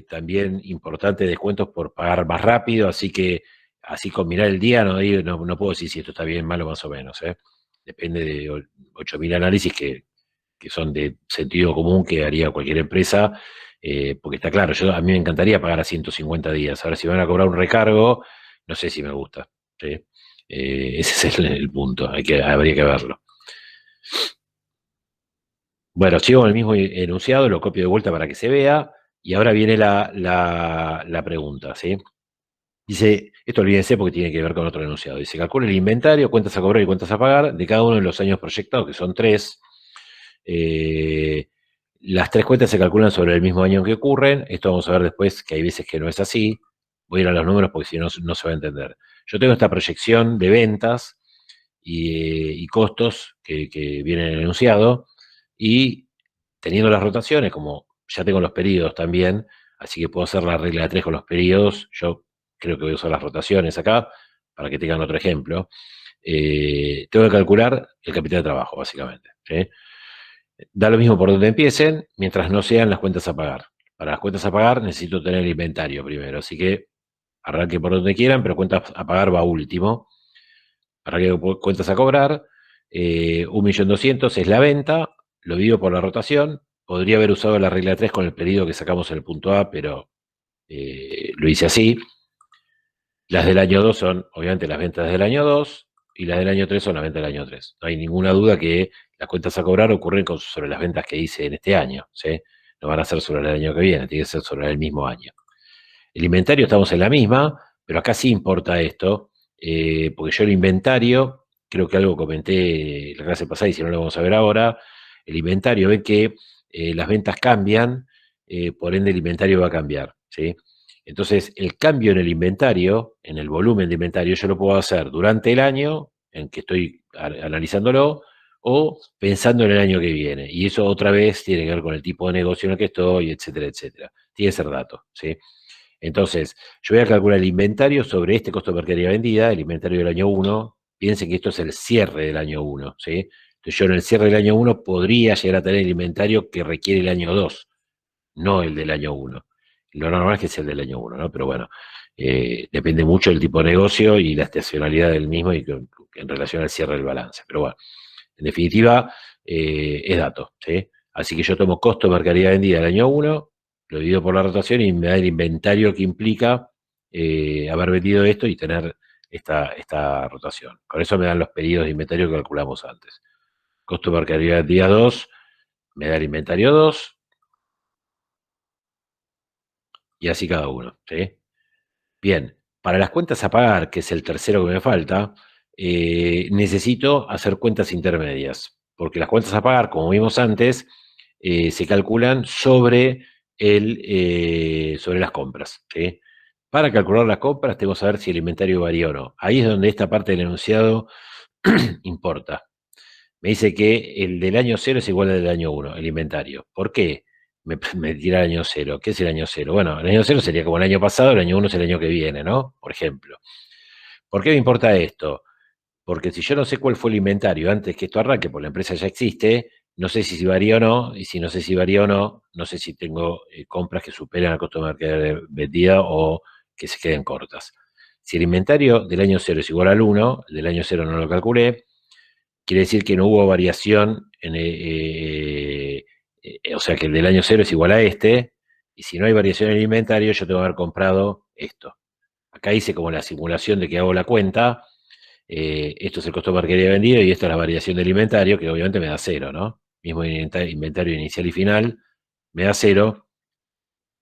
también importantes descuentos por pagar más rápido, así que así con mirar el día no puedo decir si esto está bien, mal o más o menos, ¿eh? Depende de 8.000 análisis que son de sentido común que haría cualquier empresa, porque está claro, a mí me encantaría pagar a 150 días. Ahora, si me van a cobrar un recargo, no sé si me gusta, ¿sí? Ese es el punto, habría que verlo. Bueno, sigo con el mismo enunciado, lo copio de vuelta para que se vea, y ahora viene la pregunta, ¿sí? Dice, esto olvídense porque tiene que ver con otro enunciado. Dice, calcula el inventario, cuentas a cobrar y cuentas a pagar de cada uno de los años proyectados, que son 3. Las 3 cuentas se calculan sobre el mismo año en que ocurren. Esto vamos a ver después, que hay veces que no es así. Voy a ir a los números porque si no, no se va a entender. Yo tengo esta proyección de ventas y costos que vienen en el enunciado, y teniendo las rotaciones, como ya tengo los periodos también, así que puedo hacer la regla de 3 con los periodos. Yo creo que voy a usar las rotaciones acá, para que tengan otro ejemplo. Tengo que calcular el capital de trabajo, básicamente, ¿sí? Da lo mismo por donde empiecen, mientras no sean las cuentas a pagar. Para las cuentas a pagar necesito tener el inventario primero, así que arranque por donde quieran, pero cuentas a pagar va último. arranque de cuentas a cobrar, 1.200.000 es la venta, lo divido por la rotación. Podría haber usado la regla 3 con el pedido que sacamos en el punto A, pero lo hice así. Las del año 2 son, obviamente, las ventas del año 2 y las del año 3 son las ventas del año 3. No hay ninguna duda que las cuentas a cobrar ocurren sobre las ventas que hice en este año, ¿sí? No van a ser sobre el año que viene, tiene que ser sobre el mismo año. El inventario estamos en la misma, pero acá sí importa esto, porque yo el inventario, creo que algo comenté la clase pasada y si no lo vamos a ver ahora, el inventario ve que las ventas cambian, por ende el inventario va a cambiar, ¿sí? Entonces, el cambio en el inventario, en el volumen de inventario, yo lo puedo hacer durante el año en que estoy analizándolo o pensando en el año que viene. Y eso otra vez tiene que ver con el tipo de negocio en el que estoy, etcétera, etcétera. Tiene que ser dato, ¿sí? Entonces, yo voy a calcular el inventario sobre este costo de mercadería vendida, el inventario del año 1. Piensen que esto es el cierre del año 1, ¿sí? Entonces, yo en el cierre del año 1 podría llegar a tener el inventario que requiere el año 2, no el del año 1. Lo normal es que sea el del año 1, ¿no? Pero bueno, depende mucho del tipo de negocio y la estacionalidad del mismo y en relación al cierre del balance. Pero bueno, en definitiva, es dato, ¿sí? Así que yo tomo costo de mercadería vendida del año 1, lo divido por la rotación y me da el inventario que implica haber vendido esto y tener esta rotación. Con eso me dan los pedidos de inventario que calculamos antes. Costo de mercadería vendida 2, me da el inventario 2, y así cada uno, ¿sí? Bien, para las cuentas a pagar, que es el tercero que me falta, necesito hacer cuentas intermedias, porque las cuentas a pagar, como vimos antes, se calculan sobre las compras, ¿sí? Para calcular las compras tengo que saber si el inventario varía o no. Ahí es donde esta parte del enunciado importa. Me dice que el del año 0 es igual al del año 1, el inventario. ¿Por qué? Me tira el año 0. ¿Qué es el año 0? Bueno, el año 0 sería como el año pasado, el año 1 es el año que viene, ¿no? Por ejemplo. ¿Por qué me importa esto? Porque si yo no sé cuál fue el inventario antes que esto arranque, porque la empresa ya existe, no sé si varía o no, y si no sé si varía o no, no sé si tengo compras que superen el costo de mercadería vendida o que se queden cortas. Si el inventario del año 0 es igual al 1, el del año 0 no lo calculé, quiere decir que no hubo variación, o sea que el del año 0 es igual a este, y si no hay variación en el inventario, yo tengo que haber comprado esto. Acá hice como la simulación de que hago la cuenta, esto es el costo de mercadería vendido y esto es la variación del inventario, que obviamente me da 0, ¿no? Mismo inventario inicial y final, me da 0,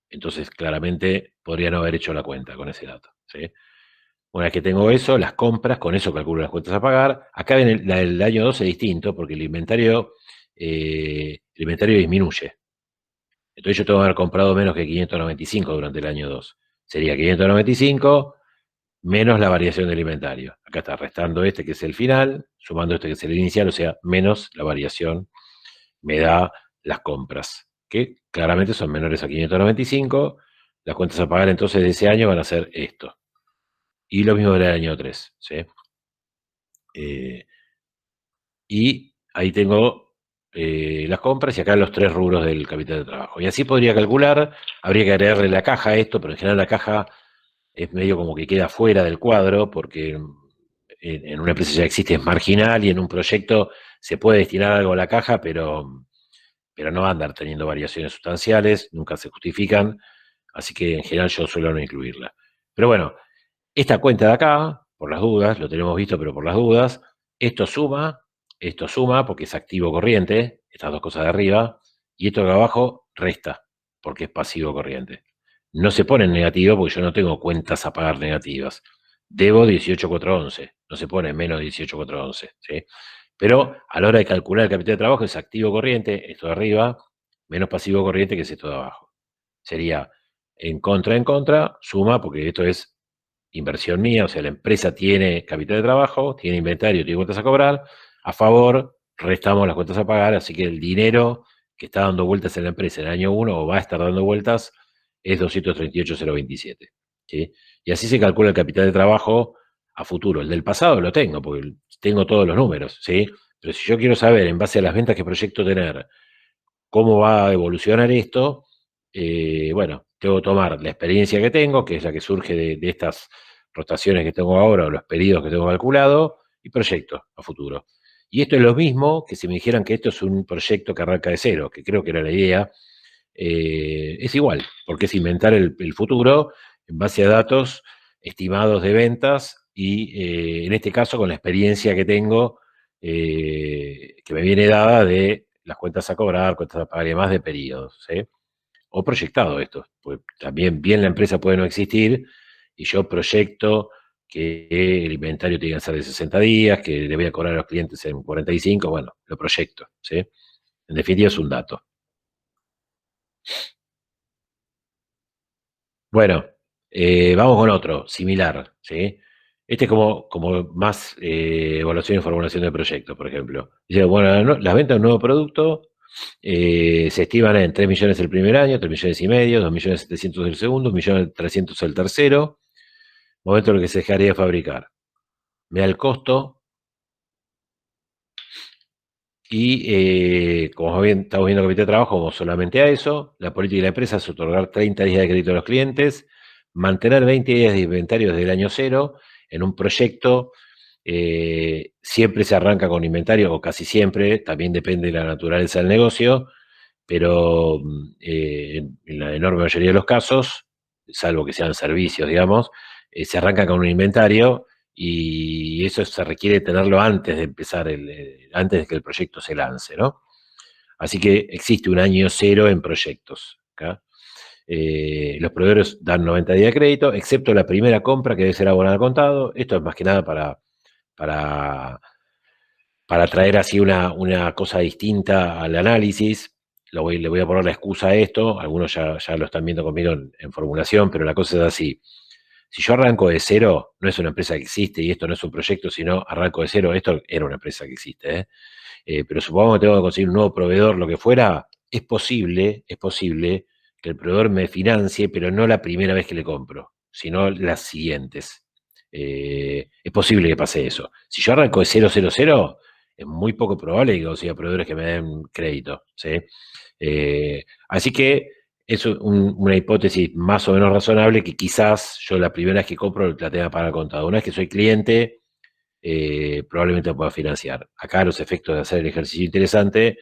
entonces claramente podría no haber hecho la cuenta con ese dato, ¿sí? Una vez que tengo eso, las compras, con eso calculo las cuentas a pagar. Acá en el año 2 es distinto porque el inventario disminuye. Entonces yo tengo que haber comprado menos que 595 durante el año 2. Sería 595 menos la variación del inventario. Acá está restando este que es el final, sumando este que es el inicial, o sea, menos la variación me da las compras, que claramente son menores a 595. Las cuentas a pagar entonces de ese año van a ser esto. Y lo mismo del año 3, ¿sí? Y ahí tengo las compras y acá los 3 rubros del capital de trabajo. Y así podría calcular, habría que agregarle la caja a esto, pero en general la caja es medio como que queda fuera del cuadro, porque en una empresa ya existe, es marginal, y en un proyecto se puede destinar algo a la caja, pero no va a andar teniendo variaciones sustanciales, nunca se justifican, así que en general yo suelo no incluirla. Pero bueno, esta cuenta de acá, por las dudas, lo tenemos visto, pero por las dudas, esto suma porque es activo corriente, estas dos cosas de arriba, y esto de abajo resta, porque es pasivo corriente. No se pone en negativo porque yo no tengo cuentas a pagar negativas. Debo 18.411, no se pone menos 18.411, ¿sí? Pero a la hora de calcular el capital de trabajo es activo corriente, esto de arriba, menos pasivo corriente, que es esto de abajo. Sería en contra, suma, porque esto es inversión mía, o sea, la empresa tiene capital de trabajo, tiene inventario, tiene cuentas a cobrar, a favor restamos las cuentas a pagar, así que el dinero que está dando vueltas en la empresa en el año 1 o va a estar dando vueltas es 238.027, ¿sí? Y así se calcula el capital de trabajo a futuro. El del pasado lo tengo, porque tengo todos los números, ¿sí? Pero si yo quiero saber, en base a las ventas que proyecto tener, cómo va a evolucionar esto, bueno, tengo que tomar la experiencia que tengo, que es la que surge de estas rotaciones que tengo ahora o los pedidos que tengo calculado, y proyecto a futuro. Y esto es lo mismo que si me dijeran que esto es un proyecto que arranca de cero, que creo que era la idea, es igual, porque es inventar el futuro en base a datos estimados de ventas y en este caso con la experiencia que tengo, que me viene dada de las cuentas a cobrar, cuentas a pagar y demás de periodos, ¿sí? O proyectado esto, pues también bien la empresa puede no existir y yo proyecto que el inventario tiene que ser de 60 días, que le voy a cobrar a los clientes en 45, bueno, lo proyecto, ¿sí? En definitiva es un dato. Bueno, vamos con otro, similar, ¿sí? Este es como más evaluación y formulación de proyectos, por ejemplo. Dice, bueno, las ventas de un nuevo producto se estiman en 3 millones el primer año, 3 millones y medio, 2 millones 700 el segundo, 1 millón 300 el tercero, momento en el que se dejaría de fabricar. Me da el costo y, como bien estamos viendo Comité de Trabajo, como solamente a eso, la política de la empresa es otorgar 30 días de crédito a los clientes, mantener 20 días de inventario desde el año cero. En un proyecto siempre se arranca con inventario, o casi siempre, también depende de la naturaleza del negocio, pero en la enorme mayoría de los casos, salvo que sean servicios, digamos, se arranca con un inventario y eso se requiere tenerlo antes de empezar, antes de que el proyecto se lance, ¿no? Así que existe un año cero en proyectos. ¿Acá? Los proveedores dan 90 días de crédito, excepto la primera compra que debe ser abonada al contado. Esto es más que nada para, para traer así una cosa distinta al análisis. Le voy a poner la excusa a esto, algunos ya lo están viendo conmigo en formulación, pero la cosa es así. Si yo arranco de cero, no es una empresa que existe y esto no es un proyecto, sino arranco de cero, esto era una empresa que existe, pero supongamos que tengo que conseguir un nuevo proveedor, lo que fuera, es posible que el proveedor me financie, pero no la primera vez que le compro, sino las siguientes. Es posible que pase eso. Si yo arranco de 000, es muy poco probable que consiga proveedores que me den crédito, ¿sí? Así que es una hipótesis más o menos razonable que quizás yo la primera vez que compro la tenga para contado. Una vez que soy cliente, probablemente lo pueda financiar. Acá los efectos de hacer el ejercicio interesante,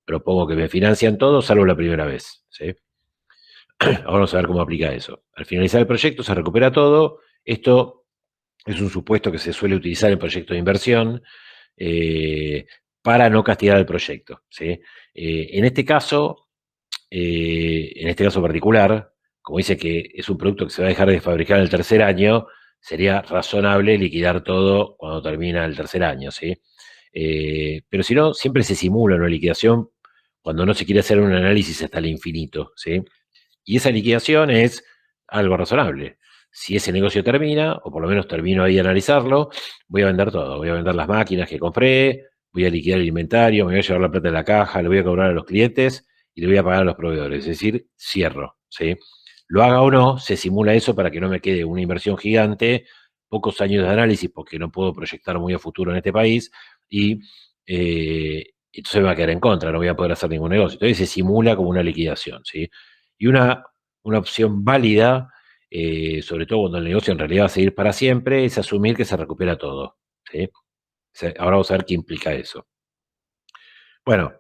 propongo que me financian todo, salvo la primera vez, ¿sí? Ahora vamos a ver cómo aplica eso. Al finalizar el proyecto se recupera todo. Esto es un supuesto que se suele utilizar en proyectos de inversión eh, para no castigar el proyecto, ¿sí? En este caso particular, como dice que es un producto que se va a dejar de fabricar en el tercer año, sería razonable liquidar todo cuando termina el tercer año, ¿sí? Pero si no, siempre se simula una liquidación cuando no se quiere hacer un análisis hasta el infinito, ¿sí? Y esa liquidación es algo razonable. Si ese negocio termina, o por lo menos termino ahí de analizarlo, voy a vender todo. Voy a vender las máquinas que compré, voy a liquidar el inventario, me voy a llevar la plata de la caja, le voy a cobrar a los clientes y le voy a pagar a los proveedores. Es decir, cierro, ¿sí? Lo haga o no, se simula eso para que no me quede una inversión gigante, pocos años de análisis, porque no puedo proyectar muy a futuro en este país, y entonces me va a quedar en contra, no voy a poder hacer ningún negocio. Entonces se simula como una liquidación, ¿sí? Y una opción válida, sobre todo cuando el negocio en realidad va a seguir para siempre, es asumir que se recupera todo, ¿sí? Ahora vamos a ver qué implica eso. Bueno,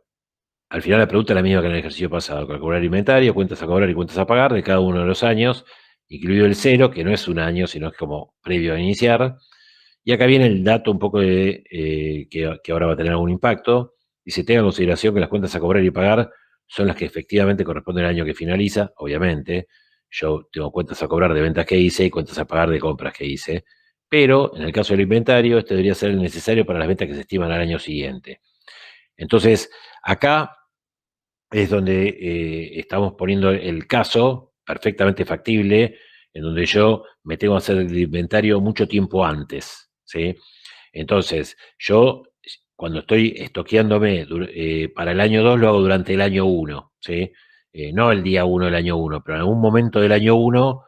al final la pregunta es la misma que en el ejercicio pasado: calcular inventario, cuentas a cobrar y cuentas a pagar de cada uno de los años, incluido el cero, que no es un año, sino es como previo a iniciar. Y acá viene el dato un poco que ahora va a tener algún impacto. Dice, tenga en consideración que las cuentas a cobrar y pagar son las que efectivamente corresponden al año que finaliza, obviamente. Yo tengo cuentas a cobrar de ventas que hice y cuentas a pagar de compras que hice. Pero en el caso del inventario, este debería ser el necesario para las ventas que se estiman al año siguiente. Entonces, acá es donde estamos poniendo el caso perfectamente factible, en donde yo me tengo que hacer el inventario mucho tiempo antes, ¿sí? Entonces, yo cuando estoy estoqueándome para el año 2 lo hago durante el año 1, ¿sí? No el día 1 del año 1, pero en algún momento del año 1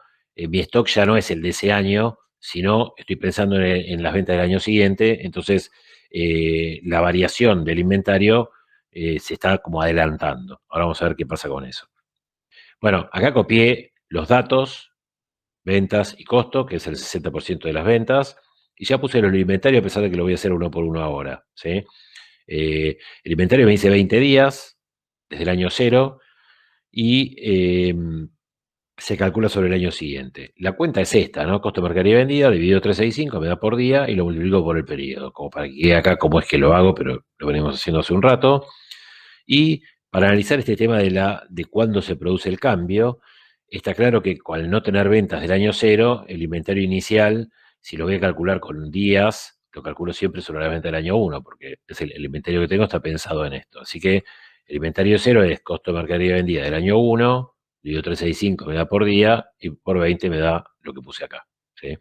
mi stock ya no es el de ese año, sino estoy pensando en las ventas del año siguiente. Entonces la variación del inventario se está como adelantando. Ahora vamos a ver qué pasa con eso. Bueno, acá copié los datos, ventas y costo, que es el 60% de las ventas, Y ya puse el inventario a pesar de que lo voy a hacer uno por uno ahora, ¿sí? El inventario me dice 20 días desde el año 0 y se calcula sobre el año siguiente. La cuenta es esta, ¿no? Costo de mercadería vendida dividido 365 me da por día y lo multiplico por el periodo, como para que quede acá cómo es que lo hago, pero lo venimos haciendo hace un rato. Y para analizar este tema de cuándo se produce el cambio, está claro que al no tener ventas del año 0, el inventario inicial, si lo voy a calcular con días, lo calculo siempre sobre la venta del año 1, porque es el inventario que tengo está pensado en esto. Así que el inventario 0 es costo de mercadería vendida del año 1, dividido 365 me da por día, y por 20 me da lo que puse acá, ¿sí?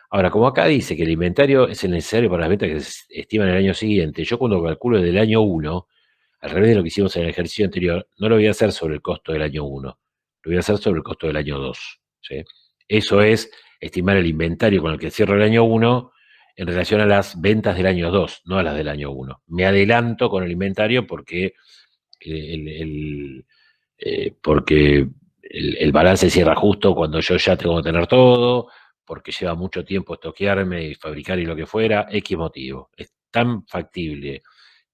Ahora, como acá dice que el inventario es el necesario para las ventas que se estiman el año siguiente, yo cuando calculo del año 1, al revés de lo que hicimos en el ejercicio anterior, no lo voy a hacer sobre el costo del año 1, lo voy a hacer sobre el costo del año 2, ¿sí? Eso es estimar el inventario con el que cierro el año 1 en relación a las ventas del año 2, no a las del año 1. Me adelanto con el inventario porque porque el balance cierra justo cuando yo ya tengo que tener todo, porque lleva mucho tiempo estoquearme y fabricar y lo que fuera, X motivo. Es tan factible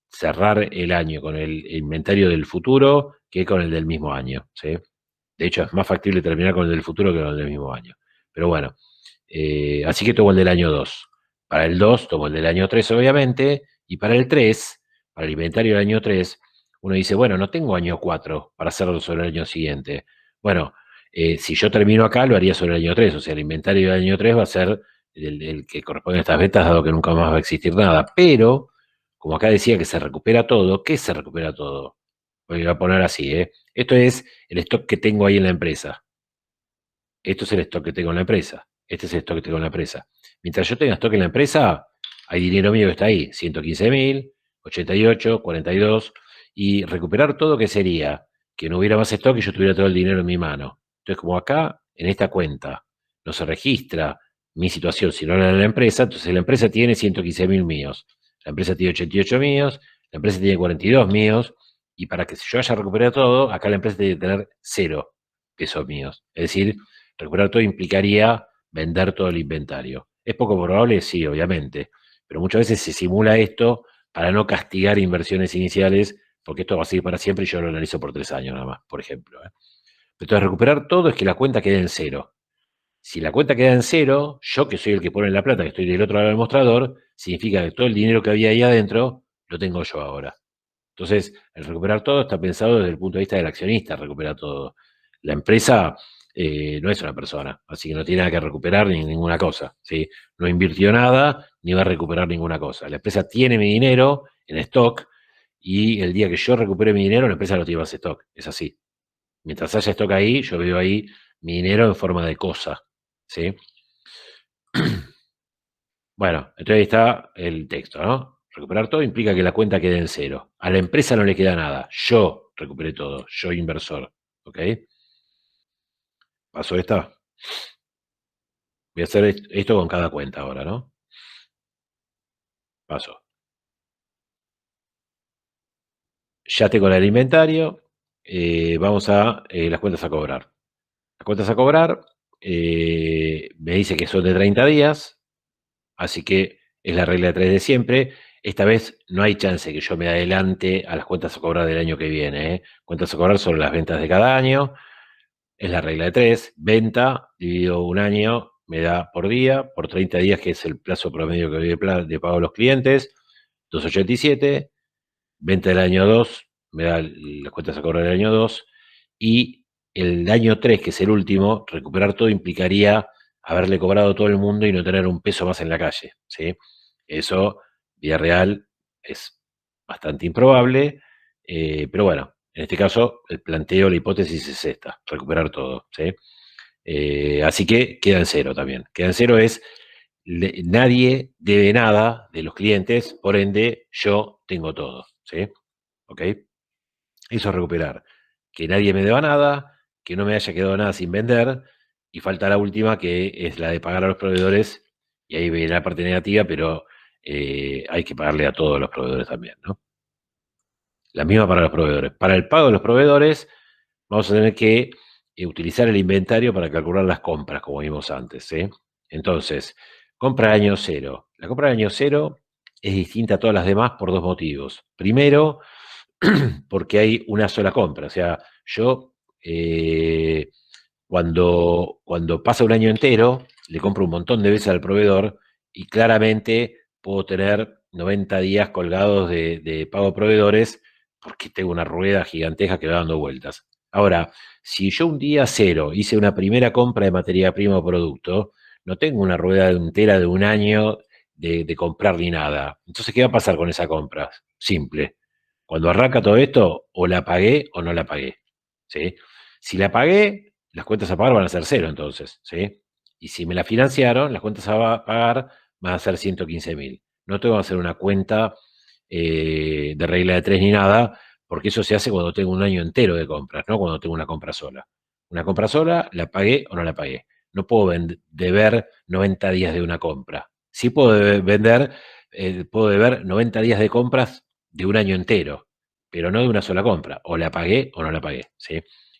cerrar el año con el inventario del futuro que con el del mismo año, ¿sí? De hecho, es más factible terminar con el del futuro que con el del mismo año. Pero bueno, así que tomo el del año 2. Para el 2 tomo el del año 3, obviamente, y para el 3, para el inventario del año 3, uno dice, bueno, no tengo año 4 para hacerlo sobre el año siguiente. Bueno, si yo termino acá, lo haría sobre el año 3, o sea, el inventario del año 3 va a ser el que corresponde a estas ventas, dado que nunca más va a existir nada. Pero, como acá decía que se recupera todo, ¿qué se recupera todo? Voy a poner así, ¿eh? Esto es el stock que tengo ahí en la empresa. Esto es el stock que tengo en la empresa. Este es el stock que tengo en la empresa. Mientras yo tenga stock en la empresa, hay dinero mío que está ahí. 115.000, 88, 42. Y recuperar todo, ¿qué sería? Que no hubiera más stock y yo tuviera todo el dinero en mi mano. Entonces, como acá, en esta cuenta, no se registra mi situación, sino la de la empresa, entonces la empresa tiene 115.000 míos. La empresa tiene 88 míos, la empresa tiene 42 míos, y para que yo haya recuperado todo, acá la empresa tiene que tener 0 pesos míos. Es decir, recuperar todo implicaría vender todo el inventario. ¿Es poco probable? Sí, obviamente. Pero muchas veces se simula esto para no castigar inversiones iniciales, porque esto va a seguir para siempre y yo lo analizo por 3 años nada más, por ejemplo. Entonces, recuperar todo es que la cuenta quede en 0. Si la cuenta queda en 0, yo que soy el que pone la plata, que estoy del otro lado del mostrador, significa que todo el dinero que había ahí adentro lo tengo yo ahora. Entonces, el recuperar todo está pensado desde el punto de vista del accionista, recupera todo. La empresa no es una persona, así que no tiene nada que recuperar ni ninguna cosa, ¿sí? No invirtió nada ni va a recuperar ninguna cosa. La empresa tiene mi dinero en stock y el día que yo recupere mi dinero, la empresa lo tiene más stock. Es así. Mientras haya stock ahí, yo veo ahí mi dinero en forma de cosa, ¿sí? Bueno, entonces ahí está el texto, ¿no? Recuperar todo implica que la cuenta quede en 0. A la empresa no le queda nada. Yo recuperé todo. Yo inversor. ¿Ok? ¿Pasó esta? Voy a hacer esto con cada cuenta ahora, ¿no? Paso. Ya tengo el inventario. Vamos a las cuentas a cobrar. Las cuentas a cobrar me dice que son de 30 días. Así que es la regla de 3 de siempre. Esta vez no hay chance que yo me adelante a las cuentas a cobrar del año que viene, ¿eh? Cuentas a cobrar sobre las ventas de cada año. Es la regla de 3. Venta dividido un año me da por día, por 30 días, que es el plazo promedio que doy de pago a los clientes, 287. Venta del año 2 me da las cuentas a cobrar del año 2. Y el año 3, que es el último, recuperar todo implicaría haberle cobrado a todo el mundo y no tener un peso más en la calle, ¿sí? Eso, vida real, es bastante improbable, pero bueno, en este caso, el planteo, la hipótesis es esta, recuperar todo, ¿sí? Así que queda en 0 también. Queda en 0 es, nadie debe nada de los clientes, por ende, yo tengo todo, ¿sí? ¿Ok? Eso es recuperar. Que nadie me deba nada, que no me haya quedado nada sin vender, y falta la última, que es la de pagar a los proveedores, y ahí viene la parte negativa, pero hay que pagarle a todos los proveedores también, ¿no? La misma para los proveedores. Para el pago de los proveedores, vamos a tener que utilizar el inventario para calcular las compras, como vimos antes, ¿sí? Entonces, Compra del año cero. La compra del año cero es distinta a todas las demás por dos motivos. Primero, porque hay una sola compra. O sea, yo cuando pasa un año entero, le compro un montón de veces al proveedor y claramente puedo tener 90 días colgados de pago a proveedores porque tengo una rueda gigantesca que va dando vueltas. Ahora, si yo un día cero hice una primera compra de materia prima o producto, no tengo una rueda entera de un año de comprar ni nada. Entonces, ¿qué va a pasar con esa compra? Simple. Cuando arranca todo esto, o la pagué o no la pagué. ¿Sí? Si la pagué, las cuentas a pagar van a ser cero entonces. ¿Sí? Y si me la financiaron, las cuentas a pagar van a ser 115.000. No tengo que hacer una cuenta de regla de tres ni nada, porque eso se hace cuando tengo un año entero de compras, no cuando tengo una compra sola. Una compra sola, la pagué o no la pagué. No puedo deber 90 días de una compra. Sí puedo puedo deber 90 días de compras de un año entero, pero no de una sola compra. O la pagué o no la pagué. ¿Sí?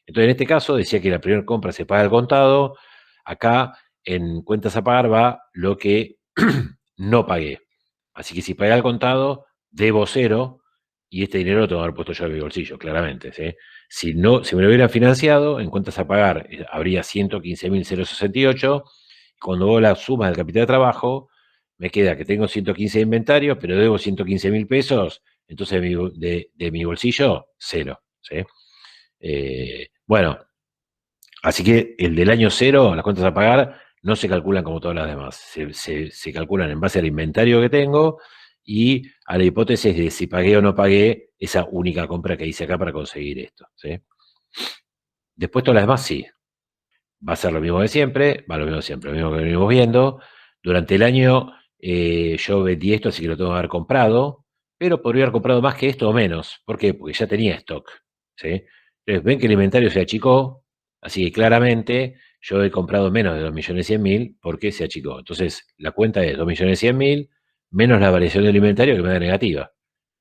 Entonces, en este caso, decía que la primera compra se paga al contado. Acá, en cuentas a pagar, va lo que no pagué. Así que si pagué al contado, debo cero y este dinero lo tengo que haber puesto yo en mi bolsillo, claramente. ¿Sí? Si me lo hubiera financiado, en cuentas a pagar habría 115.068. Cuando hago la suma del capital de trabajo, me queda que tengo 115 de inventario, pero debo 115.000 pesos, entonces de mi bolsillo, cero. ¿Sí? Bueno, así que el del año cero, las cuentas a pagar, no se calculan como todas las demás. Se calculan en base al inventario que tengo y a la hipótesis de si pagué o no pagué esa única compra que hice acá para conseguir esto. ¿Sí? Después todas las demás sí. Va a ser lo mismo de siempre, va lo mismo de siempre, lo mismo que venimos viendo. Durante el año yo vendí esto, así que lo tengo que haber comprado, pero podría haber comprado más que esto o menos. ¿Por qué? Porque ya tenía stock. ¿Sí? Entonces, ven que el inventario se achicó, así que claramente yo he comprado menos de 2.100.000 porque se achicó. Entonces, la cuenta es 2.100.000 menos la variación del inventario que me da negativa,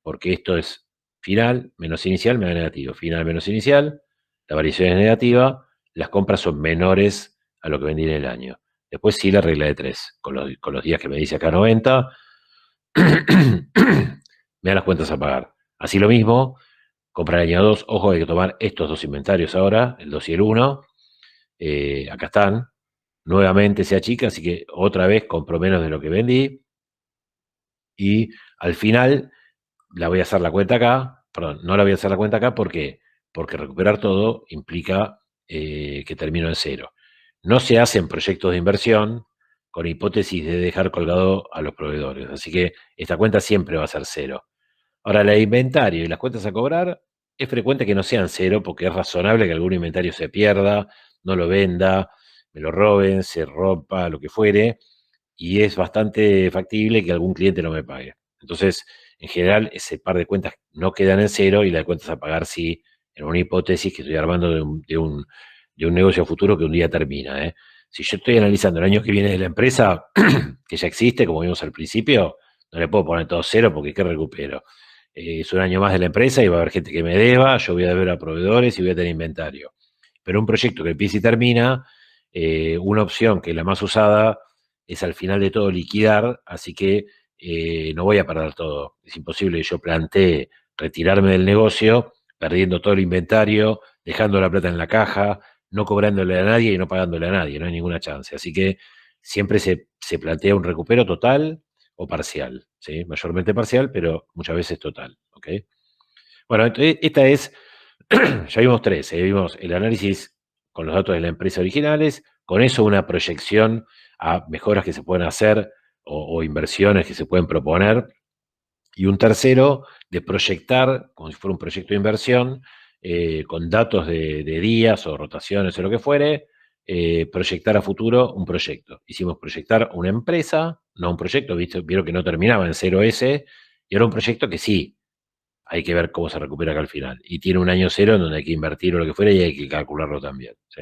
porque esto es final menos inicial me da negativo, final menos inicial, la variación es negativa, las compras son menores a lo que vendí en el año. Después sí la regla de tres, con los días que me dice acá 90, me dan las cuentas a pagar. Así lo mismo, comprar el año 2, ojo, hay que tomar estos dos inventarios ahora, el 2 y el 1, acá están, nuevamente se achica, así que otra vez compro menos de lo que vendí, y al final la voy a hacer la cuenta acá, perdón, no la voy a hacer la cuenta acá, ¿por qué? Porque recuperar todo implica que termino en cero. No se hacen proyectos de inversión con hipótesis de dejar colgado a los proveedores, así que esta cuenta siempre va a ser cero. Ahora, el inventario y las cuentas a cobrar, es frecuente que no sean cero porque es razonable que algún inventario se pierda, no lo venda, me lo roben, se rompa, lo que fuere, y es bastante factible que algún cliente no me pague. Entonces, en general, ese par de cuentas no quedan en cero y las cuentas a pagar sí, en una hipótesis que estoy armando de un negocio futuro que un día termina. ¿Eh? Si yo estoy analizando el año que viene de la empresa, que ya existe, como vimos al principio, no le puedo poner todo cero porque ¿qué recupero? Es un año más de la empresa y va a haber gente que me deba, yo voy a deber a proveedores y voy a tener inventario. Pero un proyecto que empieza y termina, una opción que es la más usada es al final de todo liquidar, así que no voy a perder todo. Es imposible que yo plantee retirarme del negocio, perdiendo todo el inventario, dejando la plata en la caja, no cobrándole a nadie y no pagándole a nadie, no hay ninguna chance. Así que siempre se plantea un recupero total o parcial, ¿sí? Mayormente parcial, pero muchas veces total, ¿ok? Bueno, entonces esta es, ya vimos tres, vimos el análisis con los datos de la empresa originales, con eso una proyección a mejoras que se pueden hacer o inversiones que se pueden proponer, y un tercero de proyectar, como si fuera un proyecto de inversión, con datos de días o rotaciones o lo que fuere, proyectar a futuro un proyecto. Hicimos proyectar una empresa, no un proyecto, vieron que no terminaba en 0S, y era un proyecto que sí, hay que ver cómo se recupera acá al final. Y tiene un año cero en donde hay que invertir o lo que fuera y hay que calcularlo también. ¿Sí?